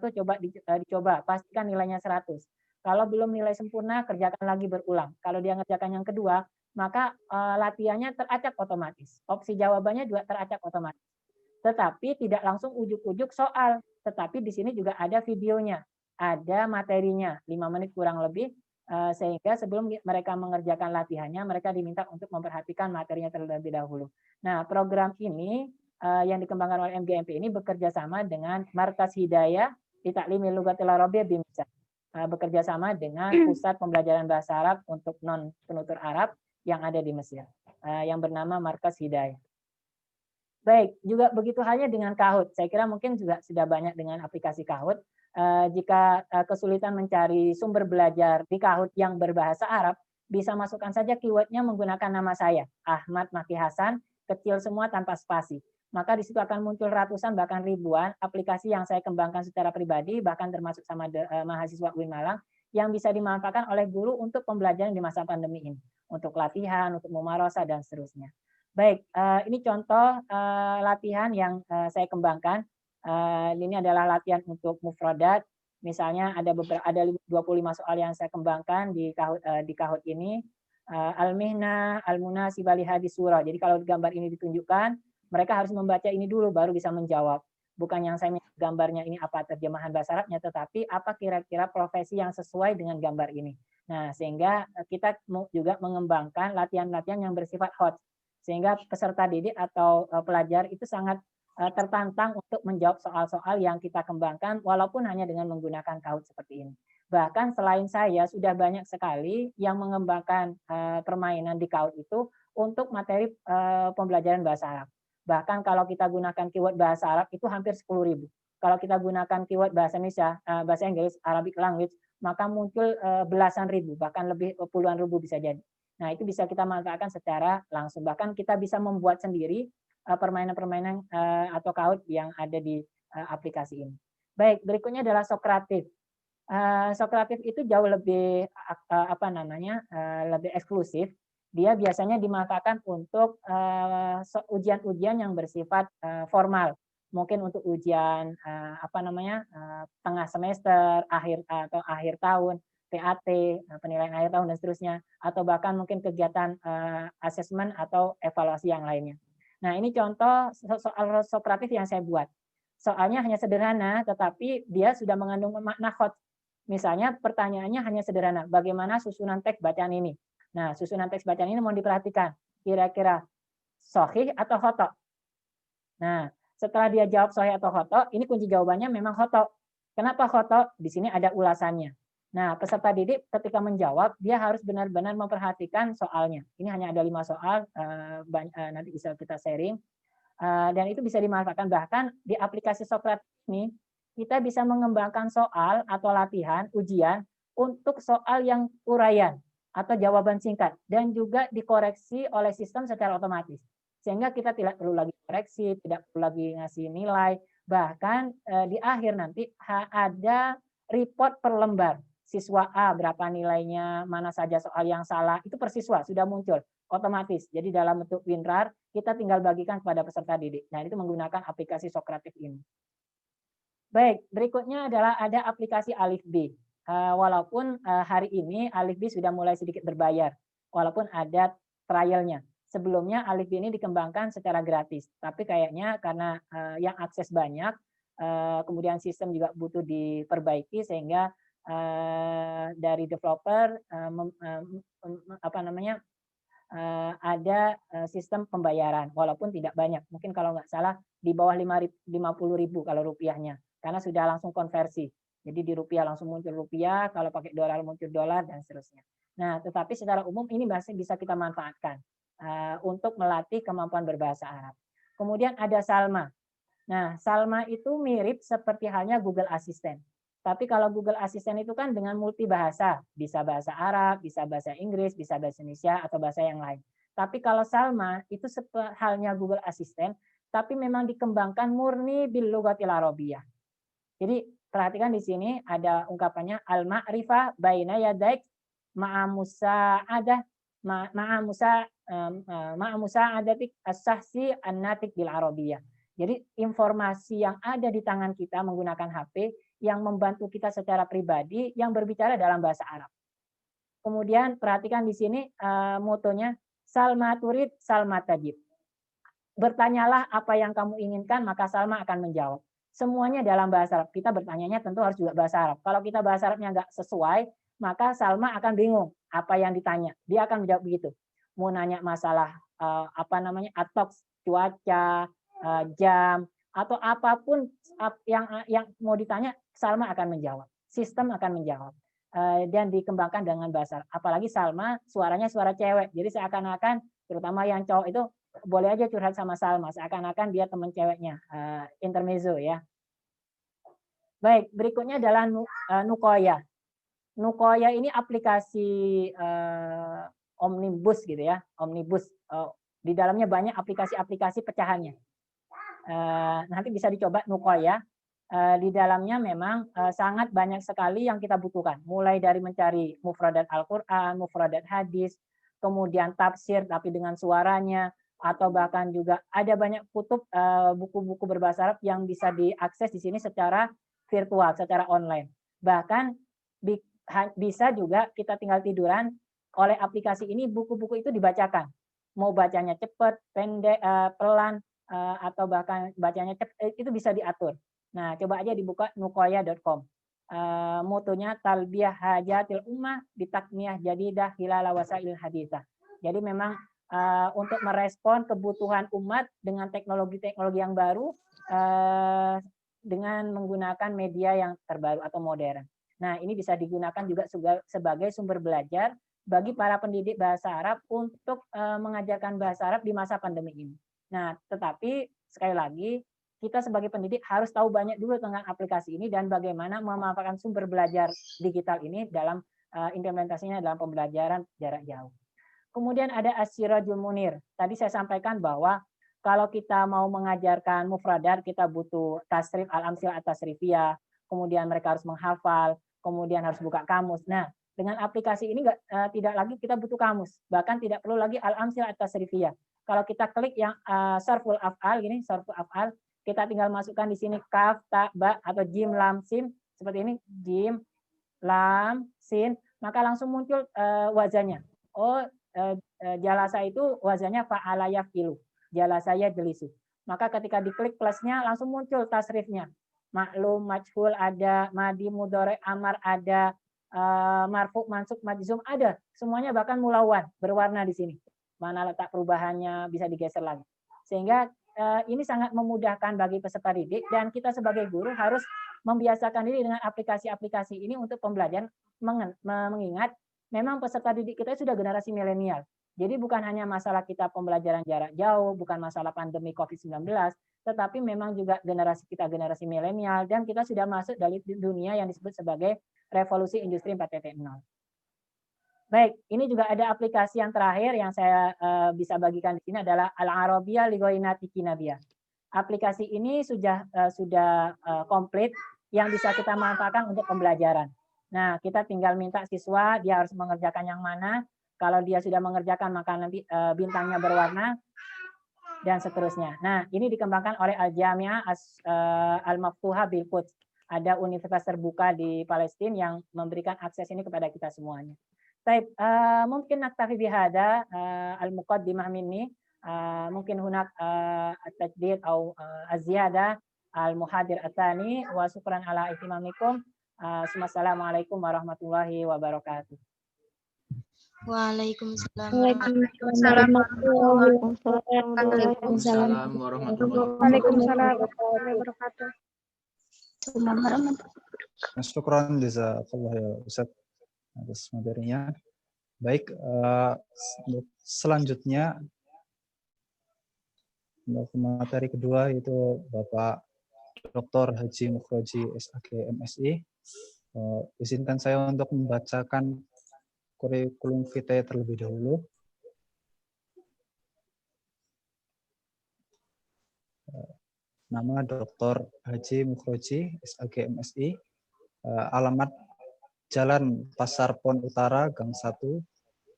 dicoba, pastikan nilainya 100. Kalau belum nilai sempurna, kerjakan lagi berulang. Kalau dia ngerjakan yang kedua, maka latihannya teracak otomatis. Opsi jawabannya juga teracak otomatis. Tetapi tidak langsung ujuk-ujuk soal, tetapi di sini juga ada videonya, ada materinya, 5 menit kurang lebih, sehingga sebelum mereka mengerjakan latihannya, mereka diminta untuk memperhatikan materinya terlebih dahulu. Nah, program ini yang dikembangkan oleh MGMP ini bekerja sama dengan Markas Hidayah di Ta'limil Lughatil Arabiyyah BIMSA. Bekerja sama dengan Pusat Pembelajaran Bahasa Arab untuk non-penutur Arab yang ada di Mesir, yang bernama Markas Hidayah. Baik, juga begitu halnya dengan Kahoot. Saya kira mungkin juga sudah banyak dengan aplikasi Kahoot. Jika kesulitan mencari sumber belajar di Kahoot yang berbahasa Arab, bisa masukkan saja keywordnya menggunakan nama saya, Ahmad Maki Hasan, kecil semua tanpa spasi. Maka di situ akan muncul ratusan bahkan ribuan aplikasi yang saya kembangkan secara pribadi, bahkan termasuk sama mahasiswa UIN Malang, yang bisa dimanfaatkan oleh guru untuk pembelajaran di masa pandemi ini, untuk latihan, untuk mumarasah dan seterusnya. Baik, ini contoh latihan yang saya kembangkan. Ini adalah latihan untuk mufradat. Misalnya ada 25 soal yang saya kembangkan di Kahoot ini. Al-mihna, al-munasibah li hadis surah. Jadi kalau gambar ini ditunjukkan, mereka harus membaca ini dulu baru bisa menjawab. Bukan yang saya minta gambarnya ini apa terjemahan bahasa Arabnya, tetapi apa kira-kira profesi yang sesuai dengan gambar ini. Nah, sehingga kita juga mengembangkan latihan-latihan yang bersifat hot. Sehingga peserta didik atau pelajar itu sangat tertantang untuk menjawab soal-soal yang kita kembangkan walaupun hanya dengan menggunakan Kahoot seperti ini. Bahkan selain saya sudah banyak sekali yang mengembangkan permainan di Kahoot itu untuk materi pembelajaran bahasa Arab. Bahkan kalau kita gunakan keyword bahasa Arab itu hampir 10.000. Kalau kita gunakan keyword bahasa Indonesia, bahasa Inggris, Arabic language, maka muncul belasan ribu, bahkan lebih puluhan ribu bisa jadi. Nah, itu bisa kita manfaatkan secara langsung. Bahkan kita bisa membuat sendiri permainan-permainan atau Kahoot yang ada di aplikasi ini. Baik, berikutnya adalah Sokratif. Sokratif itu jauh lebih lebih eksklusif. Dia biasanya dimanfaatkan untuk ujian-ujian yang bersifat formal. Mungkin untuk ujian tengah semester, akhir tahun, PAT, penilaian akhir tahun dan seterusnya, atau bahkan mungkin kegiatan asesmen atau evaluasi yang lainnya. Nah, ini contoh soal Sokratif yang saya buat. Soalnya hanya sederhana, tetapi dia sudah mengandung makna khot. Misalnya pertanyaannya hanya sederhana, bagaimana susunan teks bacaan ini? Nah, susunan teks bacaan ini mau diperhatikan, kira-kira sahih atau khoto? Nah, setelah dia jawab sahih atau khoto, ini kunci jawabannya memang khoto. Kenapa khoto? Di sini ada ulasannya. Nah, peserta didik ketika menjawab, dia harus benar-benar memperhatikan soalnya. Ini hanya ada 5 soal, nanti bisa kita sharing. Dan itu bisa dimanfaatkan. Bahkan di aplikasi Sokratif ini, kita bisa mengembangkan soal atau latihan, ujian, untuk soal yang uraian atau jawaban singkat. Dan juga dikoreksi oleh sistem secara otomatis. Sehingga kita tidak perlu lagi koreksi, tidak perlu lagi ngasih nilai. Bahkan di akhir nanti ada report per lembar. Siswa A berapa nilainya, mana saja soal yang salah, itu per siswa sudah muncul otomatis. Jadi dalam bentuk WinRAR, kita tinggal bagikan kepada peserta didik. Nah, itu menggunakan aplikasi Sokratif ini. Baik, berikutnya adalah ada aplikasi Alif B. Walaupun hari ini Alif B sudah mulai sedikit berbayar, walaupun ada trialnya. Sebelumnya Alif B ini dikembangkan secara gratis, tapi kayaknya karena yang akses banyak, kemudian sistem juga butuh diperbaiki sehingga dari developer ada sistem pembayaran, walaupun tidak banyak. Mungkin kalau nggak salah di bawah 50.000 kalau rupiahnya, karena sudah langsung konversi. Jadi di rupiah langsung muncul rupiah, kalau pakai dolar muncul dolar, dan seterusnya. Nah, tetapi secara umum ini masih bisa kita manfaatkan untuk melatih kemampuan berbahasa Arab. Kemudian ada Salma. Nah, Salma itu mirip seperti halnya Google Assistant. Tapi kalau Google Assistant itu kan dengan multi bahasa, bisa bahasa Arab, bisa bahasa Inggris, bisa bahasa Indonesia, atau bahasa yang lain. Tapi kalau Salma itu halnya Google Assistant, tapi memang dikembangkan murni bil lughatil arabiyyah. Jadi perhatikan di sini ada ungkapannya al-ma'rifah baina yadaik ma'a musa'adatik as-sahsi an-natik bil arabiyyah. Jadi informasi yang ada di tangan kita menggunakan HP yang membantu kita secara pribadi yang berbicara dalam bahasa Arab. Kemudian perhatikan di sini motonya Salma turid, Salma tajib. Bertanyalah apa yang kamu inginkan, maka Salma akan menjawab. Semuanya dalam bahasa Arab. Kita bertanyanya tentu harus juga bahasa Arab. Kalau kita bahasa Arabnya nggak sesuai, maka Salma akan bingung apa yang ditanya. Dia akan menjawab begitu. Mau nanya masalah atoks, cuaca, jam, atau apapun yang mau ditanya, Salma akan menjawab. Sistem akan menjawab. Dan dikembangkan dengan bahasa Arab. Apalagi Salma suaranya suara cewek. Jadi seakan-akan, terutama yang cowok itu, boleh aja curhat sama Salma. Seakan-akan dia teman ceweknya. Intermezzo ya. Baik, berikutnya adalah Nukoya. Nukoya ini aplikasi omnibus gitu ya. Omnibus. Di dalamnya banyak aplikasi-aplikasi pecahannya. Nanti bisa dicoba Nukoya. Di dalamnya memang sangat banyak sekali yang kita butuhkan. Mulai dari mencari mufradat Al-Quran, mufradat hadis, kemudian tafsir tapi dengan suaranya, atau bahkan juga ada banyak kutub buku-buku berbahasa Arab yang bisa diakses di sini secara virtual, secara online. Bahkan bisa juga kita tinggal tiduran, oleh aplikasi ini buku-buku itu dibacakan. Mau bacanya cepat, pendek, pelan, atau bahkan bacanya cepat, itu bisa diatur. Nah, coba aja dibuka nukoya.com. Motonya talbiyah hajatil ummah bitakmiyah jadidah hilala wasail haditsah. Jadi memang untuk merespon kebutuhan umat dengan teknologi-teknologi yang baru dengan menggunakan media yang terbaru atau modern. Nah, ini bisa digunakan juga sebagai sumber belajar bagi para pendidik bahasa Arab untuk mengajarkan bahasa Arab di masa pandemi ini. Nah, tetapi sekali lagi kita sebagai pendidik harus tahu banyak dulu tentang aplikasi ini dan bagaimana memanfaatkan sumber belajar digital ini dalam implementasinya dalam pembelajaran jarak jauh. Kemudian ada As-Sirajul Munir. Tadi saya sampaikan bahwa kalau kita mau mengajarkan mufradat, kita butuh tasrif al-amsil at-tasrifiyah, kemudian mereka harus menghafal, kemudian harus buka kamus. Nah, dengan aplikasi ini tidak lagi kita butuh kamus, bahkan tidak perlu lagi al-amsil at-tasrifiyah. Kalau kita klik yang sarful af'al gini, sarful af'al, kita tinggal masukkan di sini kaf, ta, ba atau jim, lam, sin seperti ini, jim, lam, sin, maka langsung muncul wazannya. Oh, jalasa itu wazannya fa'ala yaf'ilu, jalasa yajlisu. Maka ketika diklik plusnya langsung muncul tasrifnya. Maklum, majhul ada, madi, mudhari, amar ada, marfu, mansub, majzum ada, semuanya, bahkan mulawan berwarna di sini. Mana letak perubahannya bisa digeser lagi. Sehingga ini sangat memudahkan bagi peserta didik dan kita sebagai guru harus membiasakan diri dengan aplikasi-aplikasi ini untuk pembelajaran, mengingat memang peserta didik kita sudah generasi milenial. Jadi bukan hanya masalah kita pembelajaran jarak jauh, bukan masalah pandemi COVID-19, tetapi memang juga generasi kita generasi milenial dan kita sudah masuk dari dunia yang disebut sebagai revolusi industri 4.0. Baik, ini juga ada aplikasi yang terakhir yang saya bisa bagikan di sini adalah Al-Arabiyah li Ghainati Kinabiyah. Aplikasi ini sudah komplit yang bisa kita manfaatkan untuk pembelajaran. Nah, kita tinggal minta siswa dia harus mengerjakan yang mana. Kalau dia sudah mengerjakan maka nanti bintangnya berwarna dan seterusnya. Nah, ini dikembangkan oleh Al-Jami'ah Al-Maftuhah bil Quds. Ada universitas terbuka di Palestina yang memberikan akses ini kepada kita semuanya. Baik, mungkin naktafi bihada al-muqaddimah minni. Mungkin hunak at-tajdid atau az-ziyadah al-muhadir at-tani wa syukran ala ihtimamikum. Assalamualaikum warahmatullahi wabarakatuh. Waalaikumsalam. Waalaikumsalam warahmatullahi wabarakatuh. Syukran jazakallah ya Ustaz atas materinya. Baik, selanjutnya untuk materi kedua yaitu Bapak Dr. Haji Mukhroji SAG MSI. Izinkan saya untuk membacakan kurikulum vitae terlebih dahulu. Nama Dr. Haji Mukhroji SAG MSI. Alamat Jalan Pasar Pon Utara, Gang 1,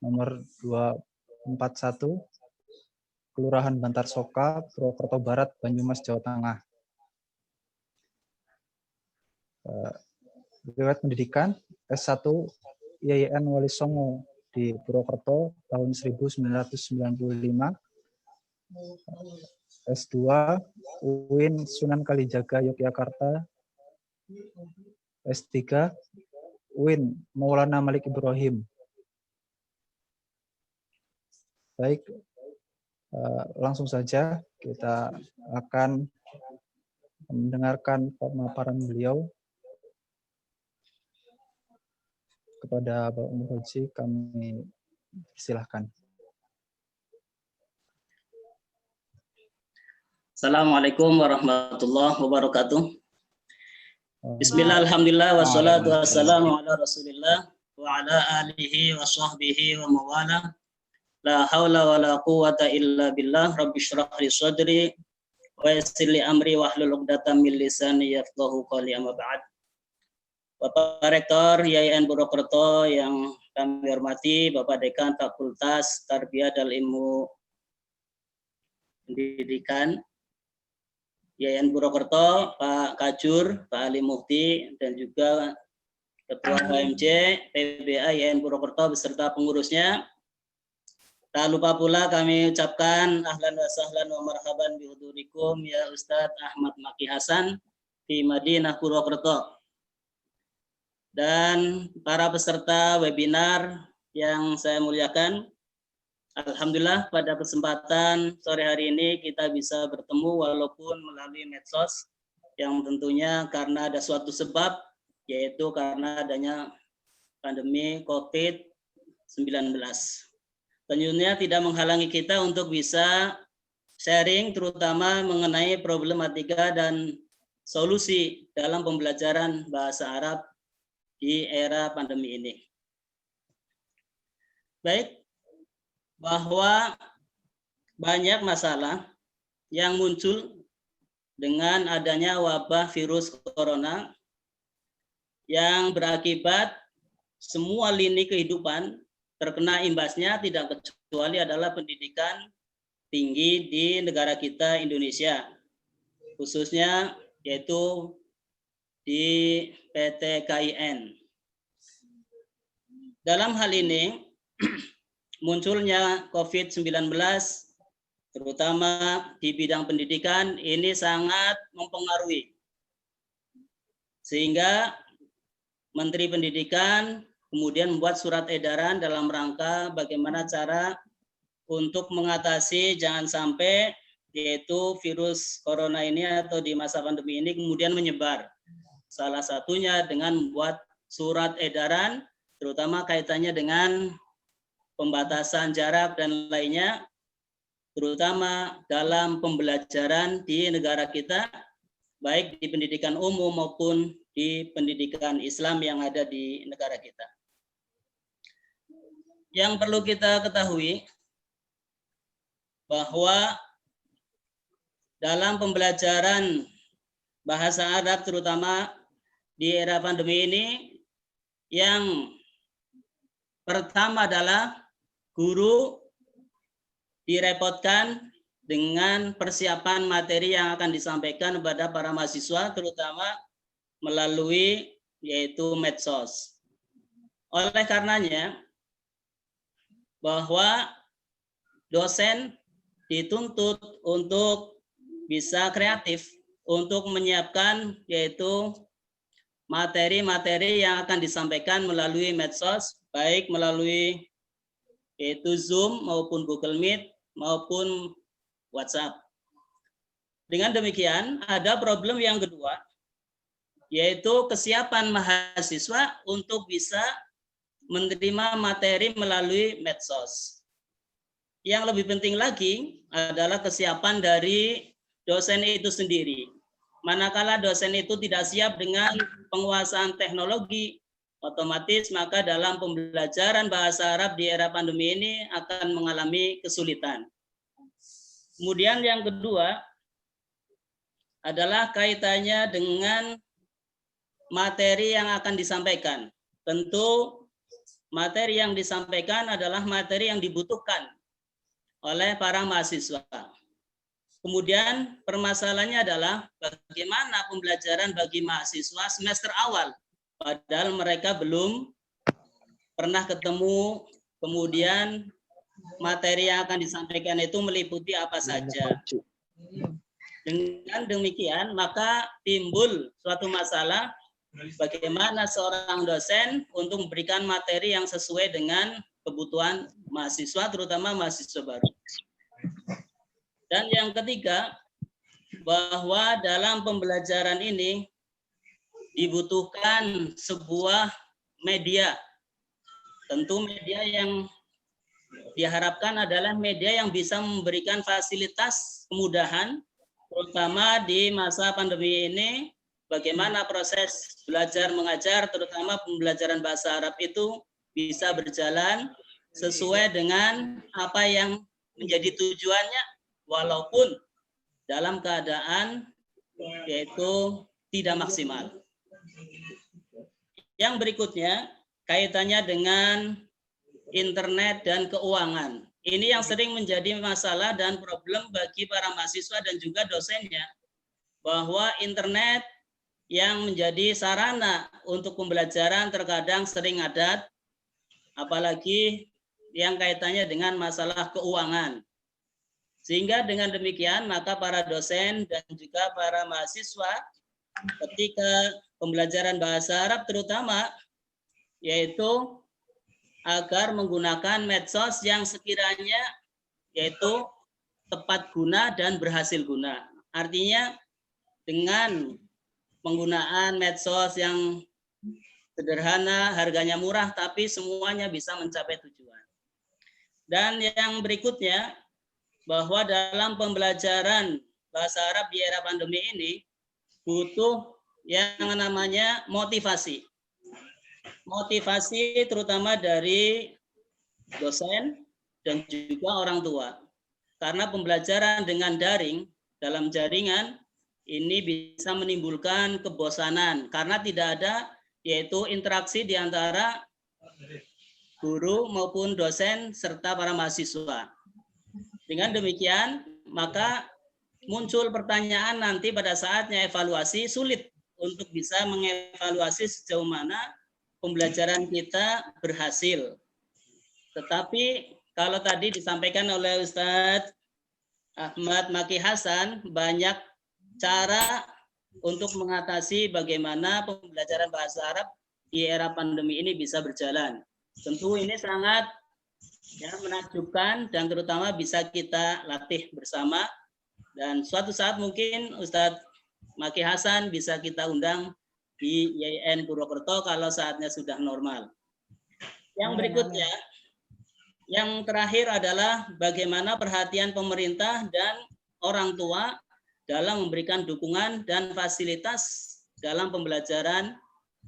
nomor 241, Kelurahan Bantar Soka, Purwokerto Barat, Banyumas, Jawa Tengah. Riwayat pendidikan S1 IAIN Wali Songo di Purwokerto tahun 1995. S2 UIN Sunan Kalijaga Yogyakarta. S3 UIN Maulana Malik Ibrahim. Baik, langsung saja kita akan mendengarkan pemaparan beliau. Kepada Bapak Mukhroji kami silakan. Assalamualaikum warahmatullahi wabarakatuh. Bismillah, alhamdulillah, wassalatu wassalamu ala rasulillah wa ala alihi wa sahbihi wa mawala. La hawla wa la quwata illa billah. Rabbi syrah li sadri wa yassir li amri wa hlul 'uqdatam min lisani yafqahu qawli, amma ba'd. Bapak Rektor IAIN Purwokerto yang kami hormati, Bapak Dekan Fakultas Tarbiyah dan Ilmu Pendidikan IAIN Purwokerto, Pak Kajur, Pak Ali Mufti, dan juga Ketua KMJ PBA IAIN Purwokerto beserta pengurusnya. Tak lupa pula kami ucapkan ahlan wa sahlan wa marhaban bihudurikum ya Ustadz Ahmad Maki Hasan di Madinah Purwokerto. Dan para peserta webinar yang saya muliakan, alhamdulillah pada kesempatan sore hari ini kita bisa bertemu walaupun melalui medsos yang tentunya karena ada suatu sebab, yaitu karena adanya pandemi COVID-19. Tentunya tidak menghalangi kita untuk bisa sharing terutama mengenai problematika dan solusi dalam pembelajaran bahasa Arab di era pandemi ini. Baik, bahwa banyak masalah yang muncul dengan adanya wabah virus corona yang berakibat semua lini kehidupan terkena imbasnya, tidak kecuali adalah pendidikan tinggi di negara kita Indonesia, khususnya yaitu di PT KIN. Dalam hal ini, munculnya COVID-19, terutama di bidang pendidikan, ini sangat mempengaruhi. Sehingga Menteri Pendidikan kemudian membuat surat edaran dalam rangka bagaimana cara untuk mengatasi jangan sampai yaitu virus corona ini atau di masa pandemi ini kemudian menyebar. Salah satunya dengan membuat surat edaran, terutama kaitannya dengan pembatasan jarak dan lainnya, terutama dalam pembelajaran di negara kita, baik di pendidikan umum maupun di pendidikan Islam yang ada di negara kita. Yang perlu kita ketahui bahwa dalam pembelajaran bahasa Arab terutama di era pandemi ini, yang pertama adalah guru direpotkan dengan persiapan materi yang akan disampaikan kepada para mahasiswa, terutama melalui yaitu medsos. Oleh karenanya, bahwa dosen dituntut untuk bisa kreatif untuk menyiapkan yaitu materi-materi yang akan disampaikan melalui medsos, baik melalui yaitu Zoom maupun Google Meet maupun WhatsApp. Dengan demikian, ada problem yang kedua, yaitu kesiapan mahasiswa untuk bisa menerima materi melalui medsos. Yang lebih penting lagi adalah kesiapan dari dosen itu sendiri. Manakala dosen itu tidak siap dengan penguasaan teknologi, otomatis maka dalam pembelajaran bahasa Arab di era pandemi ini akan mengalami kesulitan. Kemudian yang kedua adalah kaitannya dengan materi yang akan disampaikan. Tentu materi yang disampaikan adalah materi yang dibutuhkan oleh para mahasiswa. Kemudian permasalahannya adalah bagaimana pembelajaran bagi mahasiswa semester awal, padahal mereka belum pernah ketemu, kemudian materi yang akan disampaikan itu meliputi apa saja. Dengan demikian, maka timbul suatu masalah bagaimana seorang dosen untuk memberikan materi yang sesuai dengan kebutuhan mahasiswa, terutama mahasiswa baru. Dan yang ketiga, bahwa dalam pembelajaran ini dibutuhkan sebuah media. Tentu media yang diharapkan adalah media yang bisa memberikan fasilitas kemudahan, terutama di masa pandemi ini, bagaimana proses belajar mengajar, terutama pembelajaran bahasa Arab itu bisa berjalan sesuai dengan apa yang menjadi tujuannya, walaupun dalam keadaan yaitu tidak maksimal. Yang berikutnya kaitannya dengan internet dan keuangan. Ini yang sering menjadi masalah dan problem bagi para mahasiswa dan juga dosennya, bahwa internet yang menjadi sarana untuk pembelajaran terkadang sering adat, apalagi yang kaitannya dengan masalah keuangan. Sehingga dengan demikian maka para dosen dan juga para mahasiswa ketika pembelajaran bahasa Arab terutama yaitu agar menggunakan medsos yang sekiranya yaitu tepat guna dan berhasil guna. Artinya dengan penggunaan medsos yang sederhana, harganya murah, tapi semuanya bisa mencapai tujuan. Dan yang berikutnya, bahwa dalam pembelajaran bahasa Arab di era pandemi ini butuh yang namanya motivasi. Motivasi terutama dari dosen dan juga orang tua. Karena pembelajaran dengan daring dalam jaringan ini bisa menimbulkan kebosanan karena tidak ada yaitu interaksi di antara guru maupun dosen serta para mahasiswa. Dengan demikian, maka muncul pertanyaan nanti pada saatnya evaluasi, sulit untuk bisa mengevaluasi sejauh mana pembelajaran kita berhasil. Tetapi kalau tadi disampaikan oleh Ustadz Ahmad Maki Hasan, banyak cara untuk mengatasi bagaimana pembelajaran bahasa Arab di era pandemi ini bisa berjalan. Tentu ini sangat menakjubkan dan terutama bisa kita latih bersama. Dan suatu saat mungkin Ustadz Maki Hasan bisa kita undang di YIN Purwokerto kalau saatnya sudah normal. Yang berikutnya, yang terakhir adalah bagaimana perhatian pemerintah dan orang tua dalam memberikan dukungan dan fasilitas dalam pembelajaran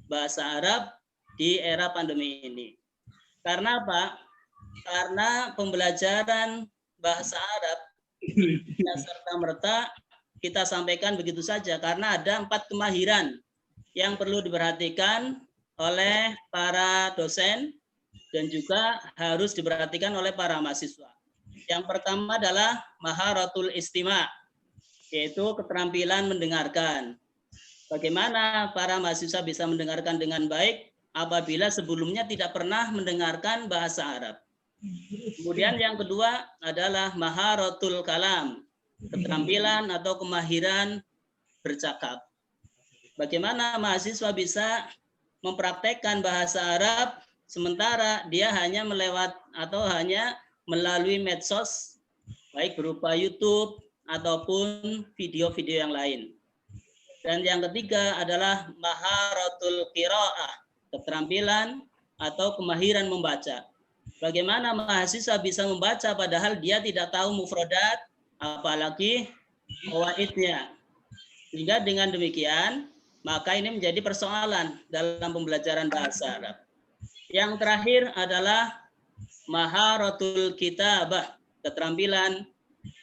bahasa Arab di era pandemi ini. Karena apa? Karena pembelajaran bahasa Arab serta-merta kita sampaikan begitu saja karena ada 4 kemahiran yang perlu diperhatikan oleh para dosen dan juga harus diperhatikan oleh para mahasiswa. Yang pertama adalah maharatul istima', yaitu keterampilan mendengarkan. Bagaimana para mahasiswa bisa mendengarkan dengan baik apabila sebelumnya tidak pernah mendengarkan bahasa Arab. Kemudian yang kedua adalah maharatul kalam, keterampilan atau kemahiran bercakap. Bagaimana mahasiswa bisa mempraktekkan bahasa Arab sementara dia hanya hanya melalui medsos, baik berupa YouTube ataupun video-video yang lain. Dan yang ketiga adalah maharatul qiraah, keterampilan atau kemahiran membaca. Bagaimana mahasiswa bisa membaca padahal dia tidak tahu mufradat, apalagi qawaidnya. Sehingga dengan demikian, maka ini menjadi persoalan dalam pembelajaran bahasa Arab. Yang terakhir adalah maharatul kitabah, keterampilan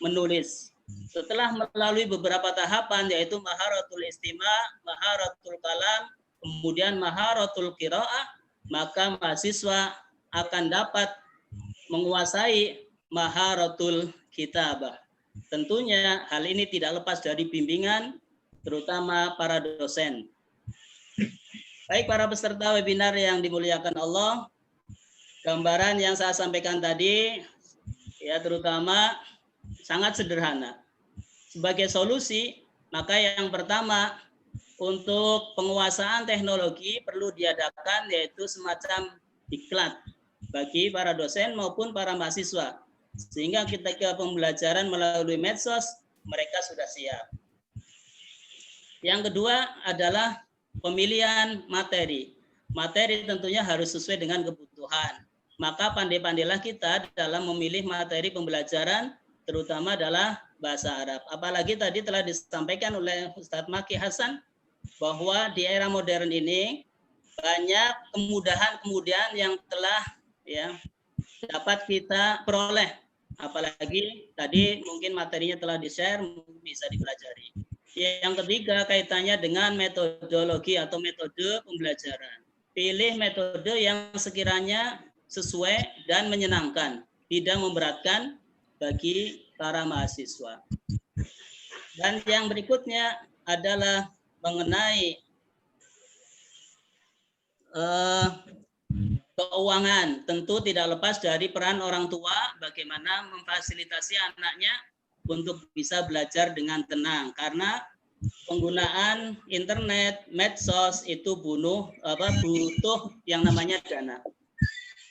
menulis. Setelah melalui beberapa tahapan yaitu maharatul istima', maharatul kalam, kemudian maharatul qiraah, maka mahasiswa akan dapat menguasai maharatul kitabah. Tentunya hal ini tidak lepas dari bimbingan terutama para dosen. Baik para peserta webinar yang dimuliakan Allah, gambaran yang saya sampaikan tadi ya terutama sangat sederhana. Sebagai solusi, maka yang pertama untuk penguasaan teknologi perlu diadakan yaitu semacam diklat bagi para dosen maupun para mahasiswa. Sehingga ketika pembelajaran melalui medsos, mereka sudah siap. Yang kedua adalah pemilihan materi. Materi tentunya harus sesuai dengan kebutuhan. Maka pandai-pandailah kita dalam memilih materi pembelajaran, terutama adalah bahasa Arab. Apalagi tadi telah disampaikan oleh Ustadz Maki Hasan, bahwa di era modern ini banyak kemudahan yang telah dapat kita peroleh. Apalagi tadi mungkin materinya telah di-share, bisa dipelajari. Yang ketiga kaitannya dengan metodologi atau metode pembelajaran. Pilih metode yang sekiranya sesuai dan menyenangkan, tidak memberatkan bagi para mahasiswa. Dan yang berikutnya adalah mengenai keuangan. Tentu tidak lepas dari peran orang tua bagaimana memfasilitasi anaknya untuk bisa belajar dengan tenang, karena penggunaan internet, medsos itu butuh yang namanya dana.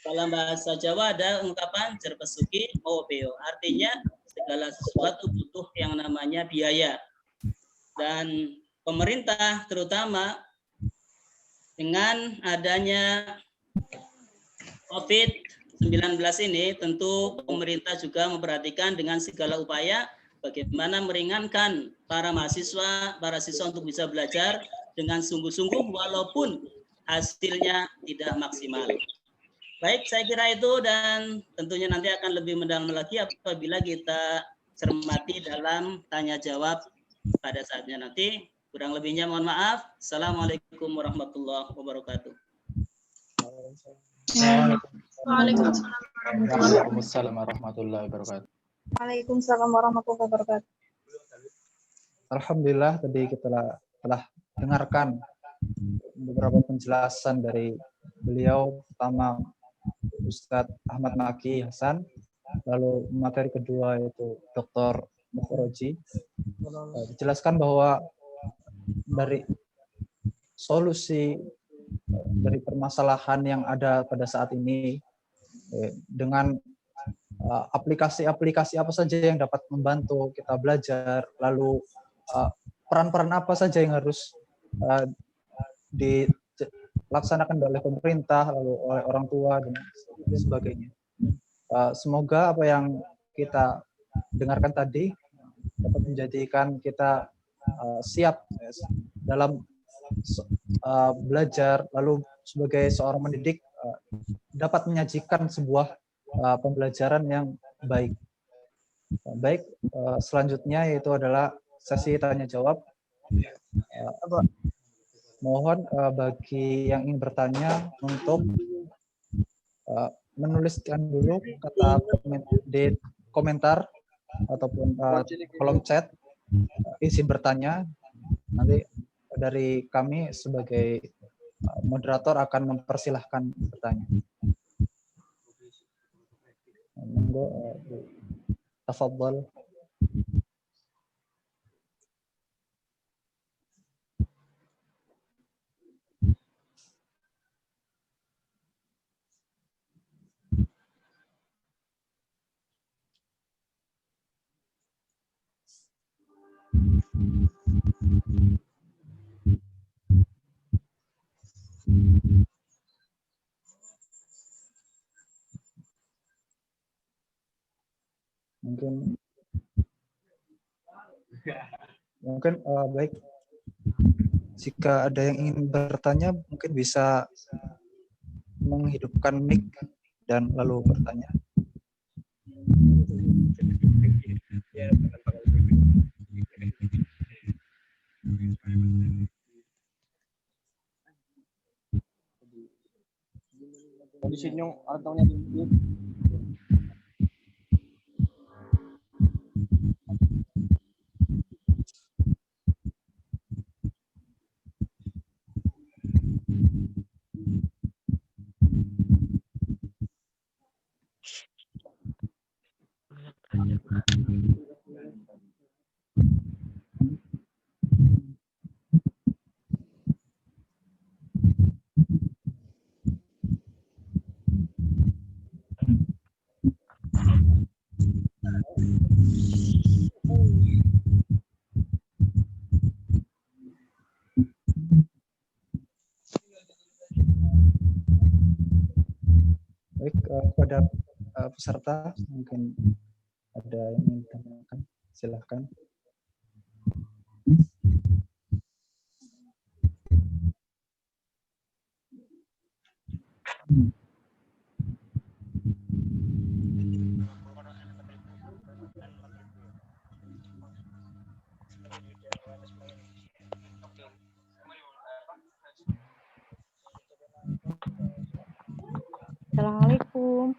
Dalam bahasa Jawa ada ungkapan jerpesuki obeo, artinya segala sesuatu butuh yang namanya biaya. Dan pemerintah terutama dengan adanya COVID-19 ini tentu pemerintah juga memperhatikan dengan segala upaya bagaimana meringankan para siswa untuk bisa belajar dengan sungguh-sungguh walaupun hasilnya tidak maksimal. Baik, saya kira itu dan tentunya nanti akan lebih mendalam lagi apabila kita cermati dalam tanya jawab pada saatnya nanti. Kurang lebihnya mohon maaf. Assalamualaikum warahmatullahi wabarakatuh. Waalaikumsalam warahmatullahi Waalaikumsalam warahmatullahi wabarakatuh. Waalaikumsalam warahmatullahi wabarakatuh. Alhamdulillah tadi kita telah dengarkan beberapa penjelasan dari beliau. Pertama Ustadz Ahmad Maki Hasan, lalu materi kedua yaitu Dr. Mukhroji. Dijelaskan bahwa dari solusi dari permasalahan yang ada pada saat ini dengan aplikasi-aplikasi apa saja yang dapat membantu kita belajar, lalu peran-peran apa saja yang harus dilaksanakan oleh pemerintah, lalu oleh orang tua dan sebagainya. Semoga apa yang kita dengarkan tadi dapat menjadikan kita siap dalam belajar, lalu sebagai seorang mendidik dapat menyajikan sebuah pembelajaran yang baik. Baik, selanjutnya yaitu adalah sesi tanya jawab. Mohon bagi yang ingin bertanya untuk menuliskan dulu kata di komentar ataupun kolom chat izin bertanya. Nanti dari kami sebagai moderator akan mempersilahkan bertanya. Monggo, tafadhol. Mungkin baik, jika ada yang ingin bertanya mungkin bisa menghidupkan mic dan lalu bertanya. Di sini yung tahunnya Baik, kepada peserta mungkin ada yang ingin ditanyakan, silahkan. Assalamualaikum.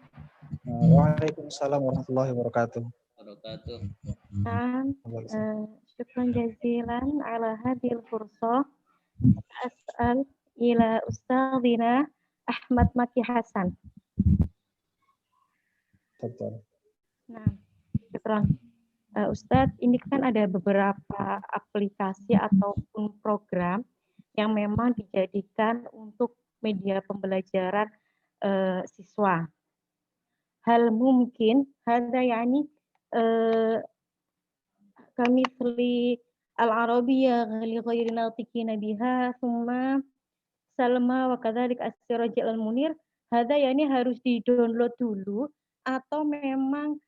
Waalaikumsalam warahmatullahi wabarakatuh. Syukran jazilan ala hadhil fursah. As'al ila Ustadzina Ahmad Maki Hasan. Betul. Nah, syukran. Ustadz, ini kan ada beberapa aplikasi ataupun program yang memang dijadikan untuk media pembelajaran siswa. Hal mungkin hadza yani kamitsli al-arabiyyah li ghairi natiqina biha thumma salma wa kadzalik as-siraj al-munir, hadza yani harus di-download dulu atau memang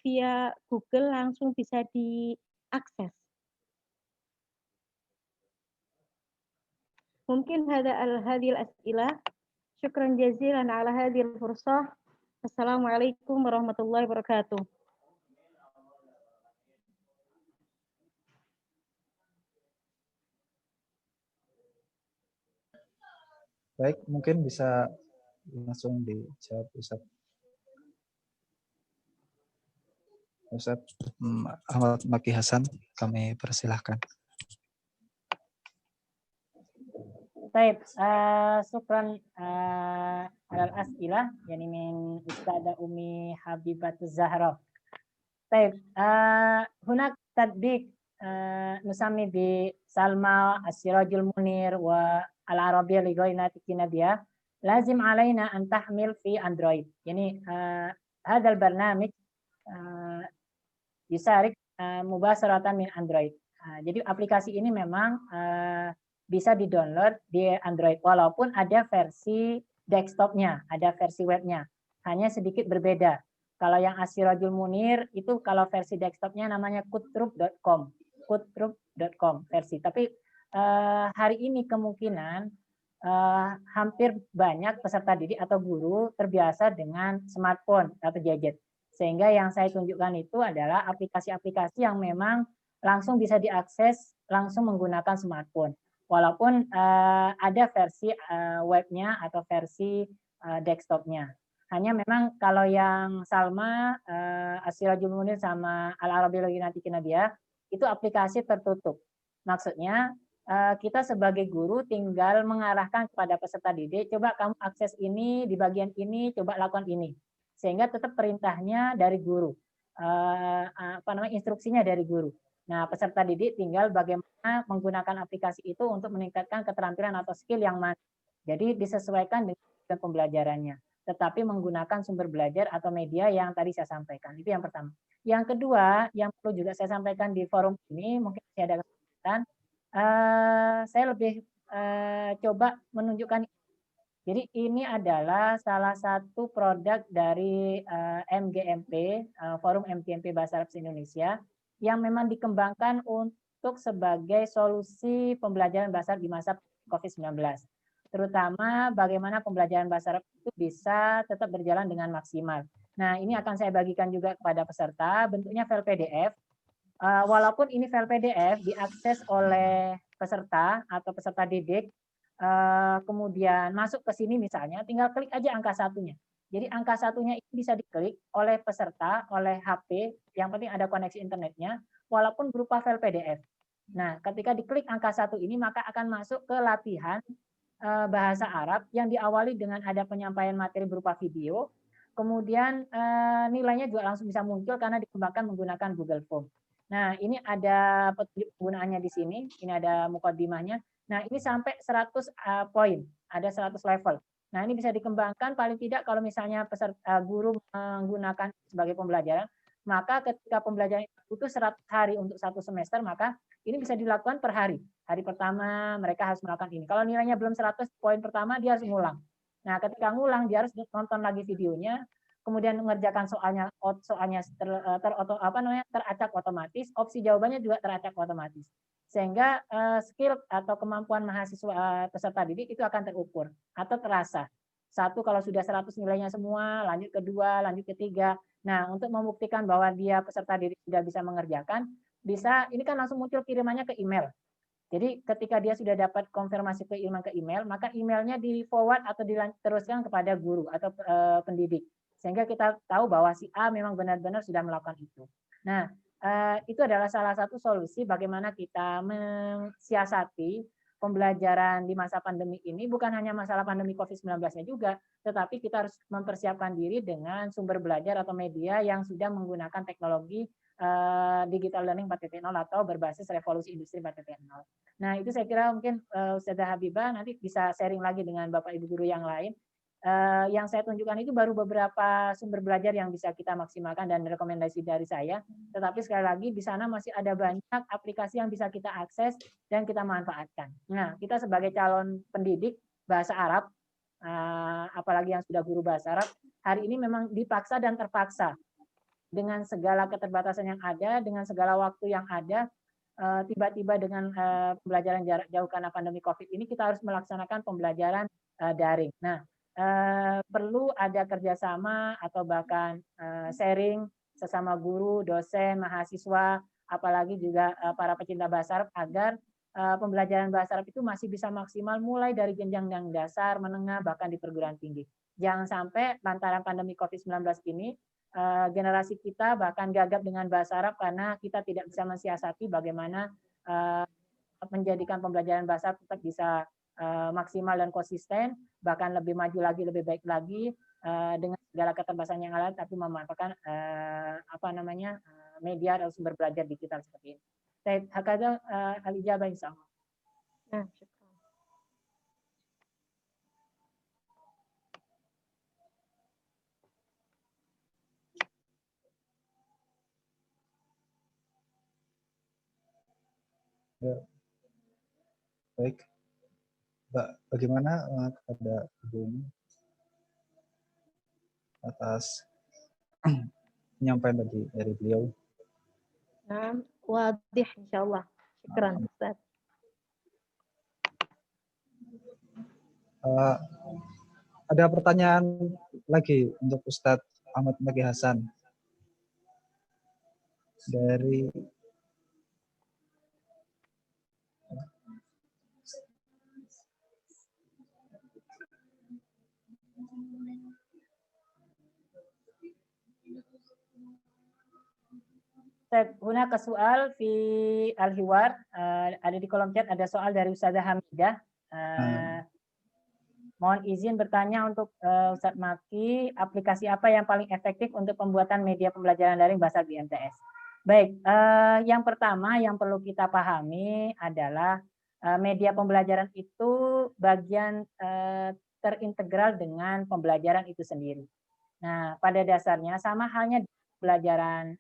via Google langsung bisa diakses. Mungkin hadhil as'ilah. Syukran jazilan ala hadhil fursah. Assalamualaikum warahmatullahi wabarakatuh. Baik, mungkin bisa langsung dijawab Ustaz. Ustaz Ahmad Maki Hasan, kami persilahkan. Baik, syukran alal as'ilah, yani min Ustadzah Umi Habibatuz Zahra. Baik, hunak tadbik nusami bi Salma As-Sirajul Munir wa Al-Arabiyya li ghainati kinabiyah lazim alaina an tahmil fi Android. Yani hadal barnamij yusarik mubasharatan min Android. Jadi aplikasi ini memang bisa di-download di Android walaupun ada versi desktopnya, ada versi webnya. Hanya sedikit berbeda. Kalau yang As-Sirajul Munir itu kalau versi desktopnya namanya kutrub.com. Kutrub.com versi. Tapi hari ini kemungkinan hampir banyak peserta didik atau guru terbiasa dengan smartphone atau gadget. Sehingga yang saya tunjukkan itu adalah aplikasi-aplikasi yang memang langsung bisa diakses langsung menggunakan smartphone. Walaupun ada versi webnya atau versi desktopnya. Hanya memang kalau yang Salma, As-Sirajul Munir sama Al-Arabiyya li ghainati kinabiyah itu aplikasi tertutup. Maksudnya kita sebagai guru tinggal mengarahkan kepada peserta didik, coba kamu akses ini di bagian ini, coba lakukan ini. Sehingga tetap perintahnya dari guru, instruksinya dari guru. Nah, peserta didik tinggal bagaimana menggunakan aplikasi itu untuk meningkatkan keterampilan atau skill yang mana. Jadi disesuaikan dengan pembelajarannya, tetapi menggunakan sumber belajar atau media yang tadi saya sampaikan. Itu yang pertama. Yang kedua, yang perlu juga saya sampaikan di forum ini, mungkin masih ada kesempatan, saya lebih coba menunjukkan. Jadi ini adalah salah satu produk dari MGMP, Forum MGMP Bahasa Arab Indonesia, yang memang dikembangkan untuk sebagai solusi pembelajaran bahasa Arab di masa COVID-19. Terutama bagaimana pembelajaran bahasa Arab itu bisa tetap berjalan dengan maksimal. Nah, ini akan saya bagikan juga kepada peserta, bentuknya file PDF. Walaupun ini file PDF diakses oleh peserta atau peserta didik, kemudian masuk ke sini misalnya, tinggal klik aja angka satunya. Jadi angka satunya itu bisa diklik oleh peserta, oleh HP, yang penting ada koneksi internetnya, walaupun berupa file PDF. Nah, ketika diklik angka satu ini, maka akan masuk ke latihan bahasa Arab yang diawali dengan ada penyampaian materi berupa video, kemudian nilainya juga langsung bisa muncul karena dikembangkan menggunakan Google Form. Nah, ini ada petunjuk penggunaannya di sini, ini ada mukaddimahnya. Nah, ini sampai 100 poin, ada 100 level. Nah, ini bisa dikembangkan paling tidak kalau misalnya peserta guru menggunakan sebagai pembelajaran, maka ketika pembelajaran butuh 100 hari untuk satu semester, maka ini bisa dilakukan per hari. Hari pertama mereka harus melakukan ini. Kalau nilainya belum 100 poin pertama, dia harus ngulang. Nah, ketika ngulang, dia harus nonton lagi videonya, kemudian mengerjakan soalnya teracak otomatis, opsi jawabannya juga teracak otomatis. Sehingga skill atau kemampuan mahasiswa peserta didik itu akan terukur atau terasa. Satu, kalau sudah 100 nilainya semua, lanjut kedua, lanjut ketiga. Nah, untuk membuktikan bahwa dia peserta didik sudah bisa mengerjakan, bisa ini kan langsung muncul kirimannya ke email. Jadi ketika dia sudah dapat konfirmasi kiriman ke email, maka emailnya di forward atau diteruskan kepada guru atau pendidik. Sehingga kita tahu bahwa si A memang benar-benar sudah melakukan itu. Nah, itu adalah salah satu solusi bagaimana kita mensiasati pembelajaran di masa pandemi ini, bukan hanya masalah pandemi COVID-19-nya juga, tetapi kita harus mempersiapkan diri dengan sumber belajar atau media yang sudah menggunakan teknologi digital learning 4.0 atau berbasis revolusi industri 4.0. Nah, itu saya kira mungkin Ustazah Habibah nanti bisa sharing lagi dengan Bapak Ibu guru yang lain. Yang saya tunjukkan itu baru beberapa sumber belajar yang bisa kita maksimalkan dan rekomendasi dari saya. Tetapi sekali lagi di sana masih ada banyak aplikasi yang bisa kita akses dan kita manfaatkan. Nah, kita sebagai calon pendidik bahasa Arab, apalagi yang sudah guru bahasa Arab, hari ini memang dipaksa dan terpaksa dengan segala keterbatasan yang ada, dengan segala waktu yang ada, tiba-tiba dengan pembelajaran jarak jauh karena pandemi COVID ini kita harus melaksanakan pembelajaran daring. Nah, perlu ada kerjasama atau bahkan sharing sesama guru, dosen, mahasiswa, apalagi juga para pecinta bahasa Arab agar pembelajaran bahasa Arab itu masih bisa maksimal mulai dari jenjang yang dasar, menengah, bahkan di perguruan tinggi. Jangan sampai lantaran pandemi COVID-19 ini generasi kita bahkan gagap dengan bahasa Arab karena kita tidak bisa mensiasati bagaimana menjadikan pembelajaran bahasa Arab tetap bisa maksimal dan konsisten, bahkan lebih maju lagi, lebih baik lagi dengan segala keterbatasan yang ada, tapi memanfaatkan media atau sumber belajar digital seperti ini. Hakada al-ijabah insyaallah. Nah, syukran. Ya. Baik. Mbak, bagaimana kepada Ibu ini atas penyampaian tadi dari beliau? Nah, wadih insyaallah. Syukran Ustaz. Ada pertanyaan lagi untuk Ustadz Ahmad Maki Hasan dari Hunaka soal di al-hiwar, ada di kolom chat, ada soal dari Ustazah Hamidah. Mohon izin bertanya untuk Ustadz Maki, aplikasi apa yang paling efektif untuk pembuatan media pembelajaran daring bahasa di MTS? Baik, yang pertama yang perlu kita pahami adalah media pembelajaran itu bagian terintegral dengan pembelajaran itu sendiri. Nah, pada dasarnya sama halnya pembelajaran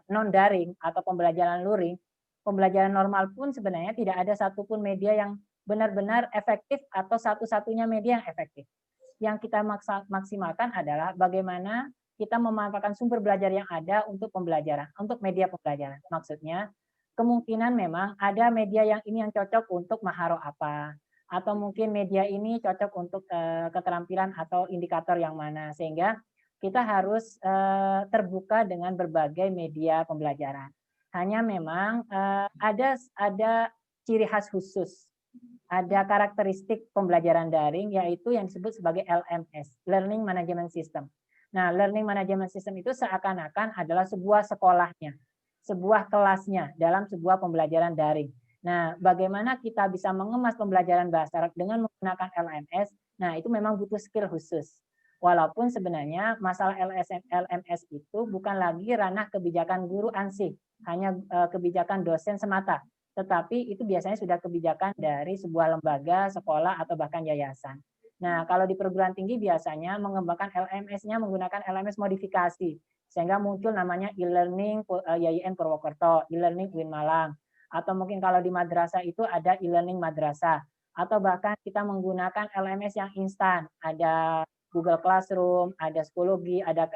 non-daring atau pembelajaran luring, pembelajaran normal pun sebenarnya tidak ada satupun media yang benar-benar efektif atau satu-satunya media yang efektif. Yang kita maksimalkan adalah bagaimana kita memanfaatkan sumber belajar yang ada untuk pembelajaran, untuk media pembelajaran. Maksudnya, kemungkinan memang ada media yang ini yang cocok untuk maharo apa, atau mungkin media ini cocok untuk keterampilan atau indikator yang mana, sehingga kita harus terbuka dengan berbagai media pembelajaran. Hanya memang ada ciri khas khusus, ada karakteristik pembelajaran daring, yaitu yang disebut sebagai LMS, Learning Management System. Nah, Learning Management System itu seakan-akan adalah sebuah sekolahnya, sebuah kelasnya dalam sebuah pembelajaran daring. Nah, bagaimana kita bisa mengemas pembelajaran bahasa Arab dengan menggunakan LMS? Nah, itu memang butuh skill khusus. Walaupun sebenarnya masalah LMS itu bukan lagi ranah kebijakan guru ansih, hanya kebijakan dosen semata. Tetapi itu biasanya sudah kebijakan dari sebuah lembaga, sekolah, atau bahkan yayasan. Nah, kalau di perguruan tinggi biasanya mengembangkan LMS-nya menggunakan LMS modifikasi, sehingga muncul namanya e-learning YIN Purwokerto, e-learning UIN Malang, atau mungkin kalau di madrasah itu ada e-learning madrasah, atau bahkan kita menggunakan LMS yang instan, ada Google Classroom, ada Skologi, ada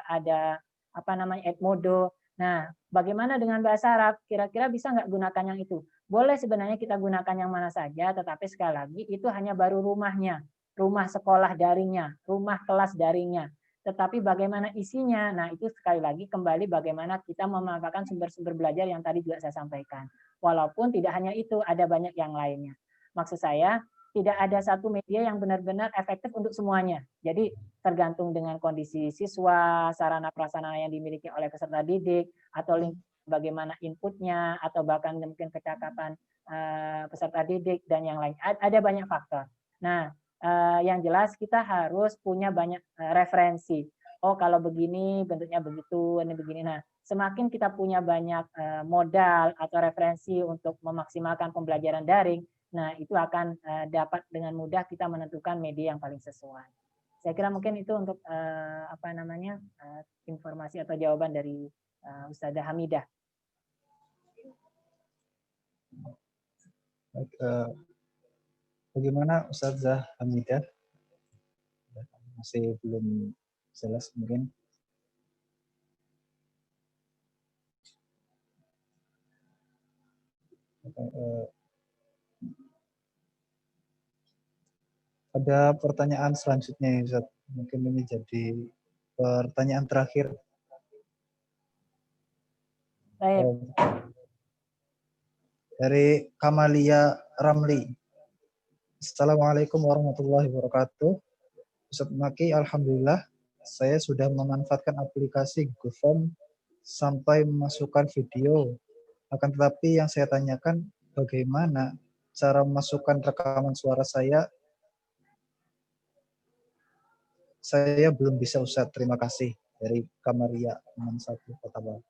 Edmodo. Nah, bagaimana dengan bahasa Arab? Kira-kira bisa nggak gunakan yang itu? Boleh sebenarnya kita gunakan yang mana saja, tetapi sekali lagi itu hanya baru rumahnya, rumah sekolah daringnya, rumah kelas daringnya. Tetapi bagaimana isinya? Nah, itu sekali lagi kembali bagaimana kita memanfaatkan sumber-sumber belajar yang tadi juga saya sampaikan. Walaupun tidak hanya itu, ada banyak yang lainnya. Maksud saya, tidak ada satu media yang benar-benar efektif untuk semuanya. Jadi tergantung dengan kondisi siswa, sarana prasarana yang dimiliki oleh peserta didik, atau bagaimana inputnya, atau bahkan mungkin kecakapan peserta didik dan yang lain. Ada banyak faktor. Nah, yang jelas kita harus punya banyak referensi. Oh, kalau begini bentuknya begitu, ini begini. Nah, semakin kita punya banyak modal atau referensi untuk memaksimalkan pembelajaran daring, nah itu akan dapat dengan mudah kita menentukan media yang paling sesuai. Saya kira mungkin itu untuk informasi atau jawaban dari Ustazah Hamidah. Baik, bagaimana Ustazah Hamidah? Masih belum jelas mungkin. Ada pertanyaan selanjutnya, Ustaz. Mungkin ini jadi pertanyaan terakhir. Baik. dari Kamalia Ramli. Assalamualaikum warahmatullahi wabarakatuh. Ustaz Maki, alhamdulillah saya sudah memanfaatkan aplikasi Google Form sampai memasukkan video. Akan tetapi yang saya tanyakan, bagaimana cara memasukkan rekaman suara saya? Saya belum bisa, Ustaz. Terima kasih. Dari Kamaria 61 Kota Bawang.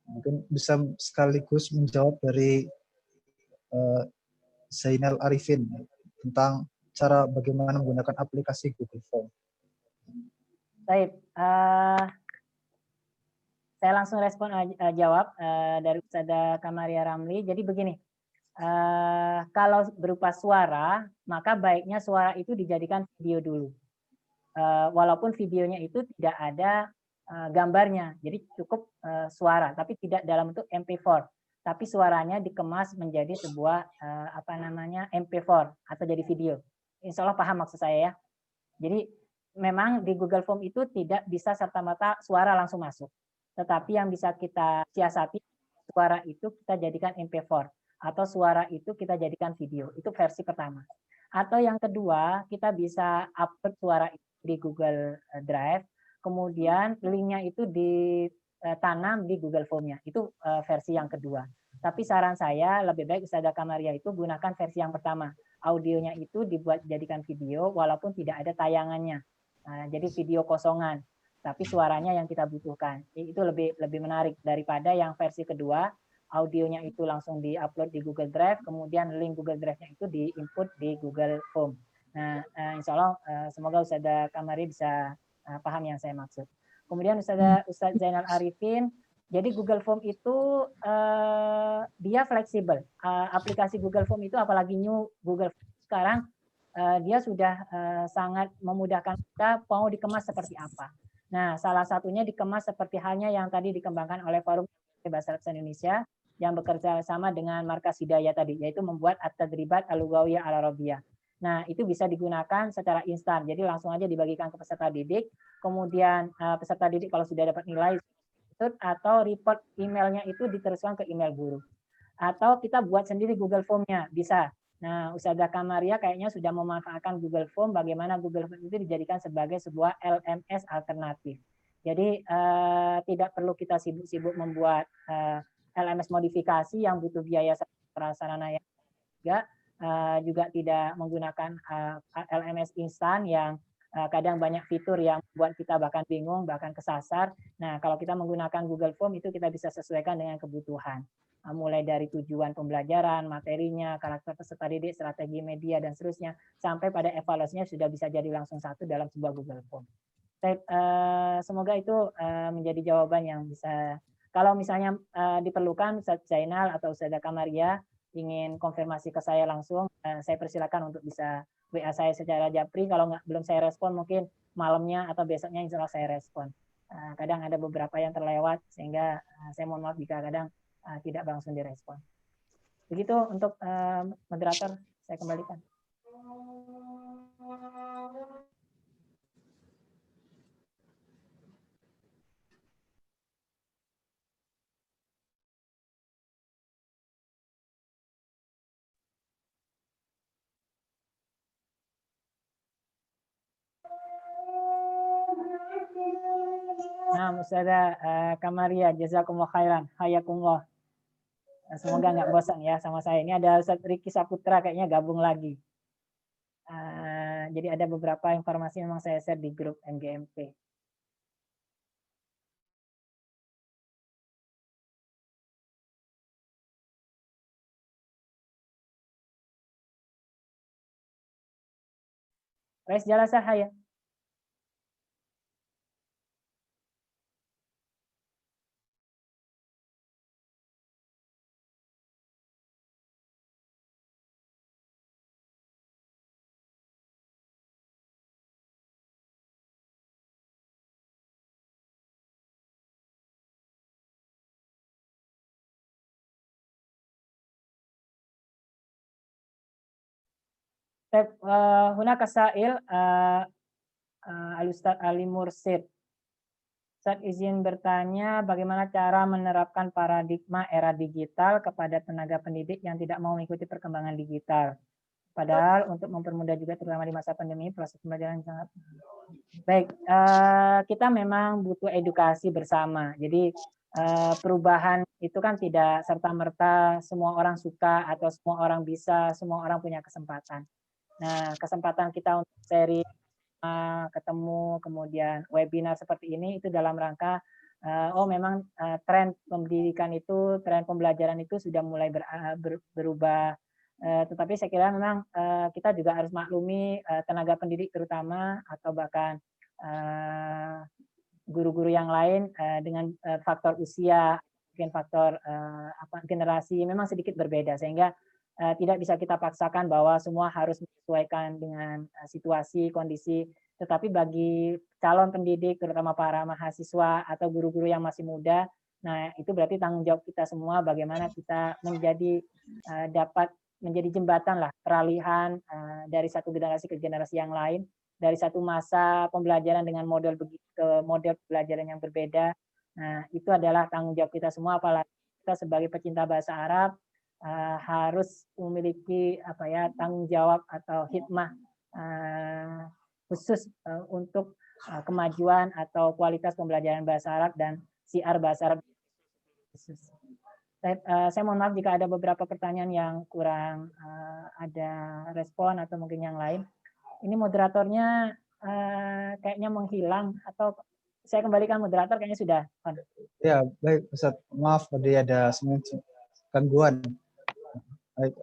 Mungkin bisa sekaligus menjawab dari Zainal Arifin tentang cara bagaimana menggunakan aplikasi Google Form. Baik, saya langsung respon jawab dari Ustazah Kamaria Ramli. Jadi begini, kalau berupa suara, maka baiknya suara itu dijadikan video dulu. Walaupun videonya itu tidak ada gambarnya, jadi cukup suara, tapi tidak dalam bentuk MP4. Tapi suaranya dikemas menjadi sebuah MP4 atau jadi video. Insya Allah paham maksud saya ya. Jadi memang di Google Form itu tidak bisa serta-merta suara langsung masuk. Tetapi yang bisa kita siasati, suara itu kita jadikan MP4 atau suara itu kita jadikan video. Itu versi pertama. Atau yang kedua, kita bisa upload suara itu di Google Drive, kemudian linknya itu ditanam di Google Form-nya. Itu versi yang kedua. Tapi saran saya lebih baik Ustazah Kamaria itu gunakan versi yang pertama. Audionya itu dibuat jadikan video walaupun tidak ada tayangannya. Nah, jadi video kosongan, tapi suaranya yang kita butuhkan. Itu lebih menarik daripada yang versi kedua, audionya itu langsung di-upload di Google Drive, kemudian link Google Drive-nya itu di-input di Google Form. Nah, insya Allah semoga Ustazah Kamaria bisa paham yang saya maksud. Kemudian Ustaz Zainal Arifin, jadi Google Form itu dia fleksibel. Aplikasi Google Form itu apalagi new Google Form sekarang dia sudah sangat memudahkan kita mau dikemas seperti apa. Nah, salah satunya dikemas seperti halnya yang tadi dikembangkan oleh Forum Bahasa Arab Indonesia yang bekerja sama dengan Markas Hidayah tadi, yaitu membuat At-Tadribat Al-Lughawiyah Al-Arabiyah. Nah, itu bisa digunakan secara instan. Jadi langsung aja dibagikan ke peserta didik. Kemudian peserta didik kalau sudah dapat nilai atau report emailnya itu diteruskan ke email guru. Atau kita buat sendiri Google Form-nya, bisa. Nah, Ustazah Kamaria kayaknya sudah memanfaatkan Google Form, bagaimana Google Form itu dijadikan sebagai sebuah LMS alternatif. Jadi tidak perlu kita sibuk-sibuk membuat LMS modifikasi yang butuh biaya prasarana yang juga tidak menggunakan LMS instan yang kadang banyak fitur yang buat kita bahkan bingung, bahkan kesasar. Nah, kalau kita menggunakan Google Form itu kita bisa sesuaikan dengan kebutuhan. Mulai dari tujuan pembelajaran, materinya, karakter peserta didik, strategi media, dan seterusnya, sampai pada evaluasinya sudah bisa jadi langsung satu dalam sebuah Google Form. Semoga itu menjadi jawaban yang bisa, kalau misalnya diperlukan Ustaz Zainal atau Ustazah Kamaria ingin konfirmasi ke saya langsung, saya persilakan untuk bisa WA saya secara japri. Kalau belum saya respon, mungkin malamnya atau besoknya insya Allah saya respon. Kadang ada beberapa yang terlewat, sehingga saya mohon maaf jika kadang tidak langsung direspon. Begitu untuk moderator, saya kembalikan. Nah, Ustazah Kamaria, jazakumullah khairan, hayakumullah. Semoga nggak bosan ya sama saya. Ini ada Ustaz Riki Saputra kayaknya gabung lagi. Jadi ada beberapa informasi memang saya share di grup MGMP. Rais Jalasah ya. Hunaka sa'il Al-Ustaz Ali Mursid. Ustaz izin bertanya, bagaimana cara menerapkan paradigma era digital kepada tenaga pendidik yang tidak mau mengikuti perkembangan digital? Padahal untuk mempermudah juga terutama di masa pandemi proses pembelajaran sangat baik. Kita memang butuh edukasi bersama. Jadi perubahan itu kan tidak serta-merta semua orang suka atau semua orang bisa, semua orang punya kesempatan. Nah, kesempatan kita untuk sharing, ketemu, kemudian webinar seperti ini itu dalam rangka memang tren pendidikan itu, tren pembelajaran itu sudah mulai berubah. Tetapi saya kira memang kita juga harus maklumi tenaga pendidik terutama atau bahkan guru-guru yang lain dengan faktor usia, mungkin faktor generasi memang sedikit berbeda sehingga tidak bisa kita paksakan bahwa semua harus menyesuaikan dengan situasi, kondisi. Tetapi bagi calon pendidik, terutama para mahasiswa atau guru-guru yang masih muda, nah itu berarti tanggung jawab kita semua bagaimana kita menjadi dapat menjadi jembatan lah peralihan dari satu generasi ke generasi yang lain, dari satu masa pembelajaran dengan model ke model pembelajaran yang berbeda. Nah itu adalah tanggung jawab kita semua, apalagi kita sebagai pecinta bahasa Arab harus memiliki tanggung jawab atau hikmah khusus untuk kemajuan atau kualitas pembelajaran bahasa Arab dan siar bahasa Arab khusus. Saya mohon maaf jika ada beberapa pertanyaan yang kurang ada respon atau mungkin yang lain. Ini moderatornya kayaknya menghilang atau saya kembalikan moderator kayaknya sudah. Ya, baik Ustaz. Maaf tadi ada semacam gangguan. Baik,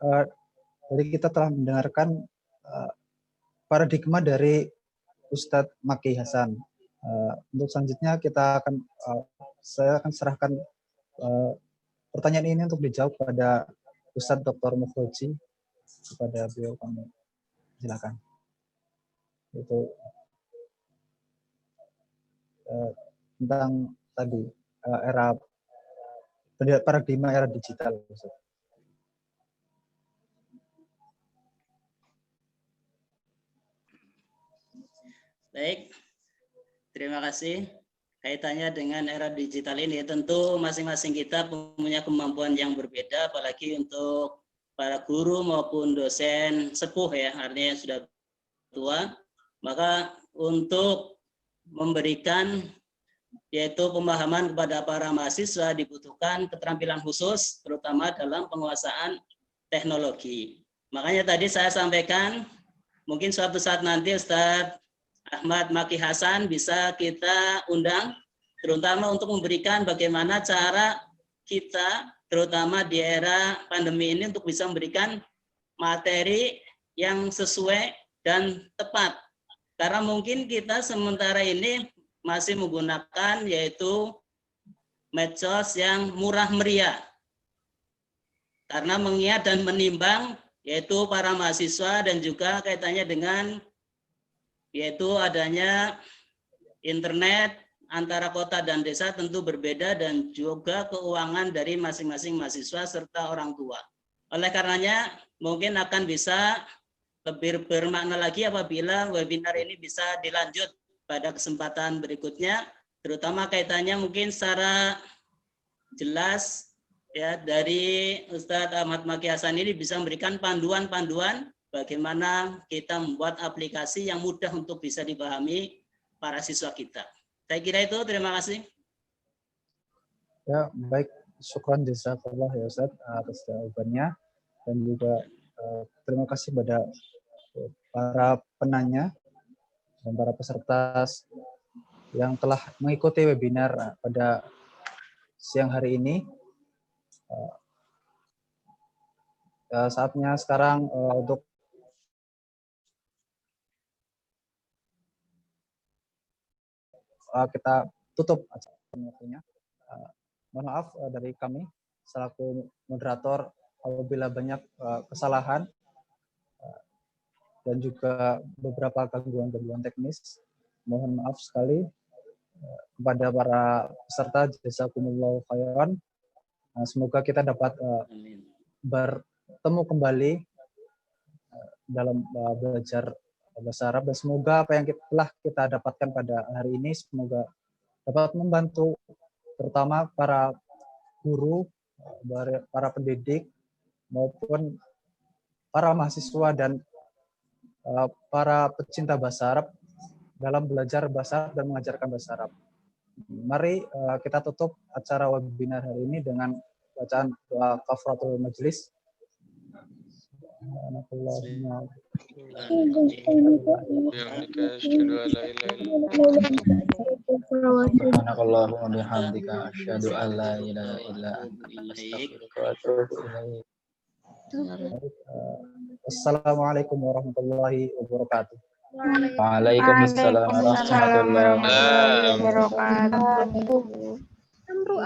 jadi kita telah mendengarkan paradigma dari Ustadz Maki Hasan. Untuk selanjutnya saya akan serahkan pertanyaan ini untuk dijawab pada Ustadz Dr. Mufroji. Kepada beliau kami silakan. Itu tentang tadi paradigma era digital. Ustaz. Baik, terima kasih. Kaitannya dengan era digital ini, tentu masing-masing kita punya kemampuan yang berbeda, apalagi untuk para guru maupun dosen sepuh ya, artinya sudah tua. Maka untuk memberikan yaitu pemahaman kepada para mahasiswa dibutuhkan keterampilan khusus, terutama dalam penguasaan teknologi. Makanya tadi saya sampaikan, mungkin suatu saat nanti Ustadz Ahmad Maki Hasan bisa kita undang, terutama untuk memberikan bagaimana cara kita, terutama di era pandemi ini, untuk bisa memberikan materi yang sesuai dan tepat. Karena mungkin kita sementara ini masih menggunakan yaitu medsos yang murah meriah. Karena mengingat dan menimbang yaitu para mahasiswa dan juga kaitannya dengan yaitu adanya internet antara kota dan desa tentu berbeda dan juga keuangan dari masing-masing mahasiswa serta orang tua. Oleh karenanya mungkin akan bisa lebih bermakna lagi apabila webinar ini bisa dilanjut pada kesempatan berikutnya, terutama kaitannya mungkin secara jelas ya dari Ustadz Ahmad Maki Hasan ini bisa memberikan panduan-panduan bagaimana kita membuat aplikasi yang mudah untuk bisa dipahami para siswa kita. Saya kira itu, terima kasih. Ya, baik. Syukran jazakallah ya Ustaz atas jawabannya. Dan juga terima kasih pada para penanya dan para peserta yang telah mengikuti webinar pada siang hari ini. Saatnya sekarang untuk kita tutup acaranya. Mohon maaf dari kami selaku moderator apabila banyak kesalahan dan juga beberapa gangguan teknis. Mohon maaf sekali kepada para peserta. Jazakumullahu khairan. Semoga kita dapat bertemu kembali dalam belajar bahasa Arab, dan semoga apa yang telah kita dapatkan pada hari ini semoga dapat membantu terutama para guru, para pendidik, maupun para mahasiswa dan para pecinta bahasa Arab dalam belajar bahasa Arab dan mengajarkan bahasa Arab. Mari kita tutup acara webinar hari ini dengan bacaan doa kafaratul majelis. Subhanakallahumma bihamdika asyhadu an la ilaha illa anta astaghfiruka wa atubu ilaik. Assalamualaikum warahmatullahi wabarakatuh. Waalaikumsalam warahmatullahi wabarakatuh. Amru.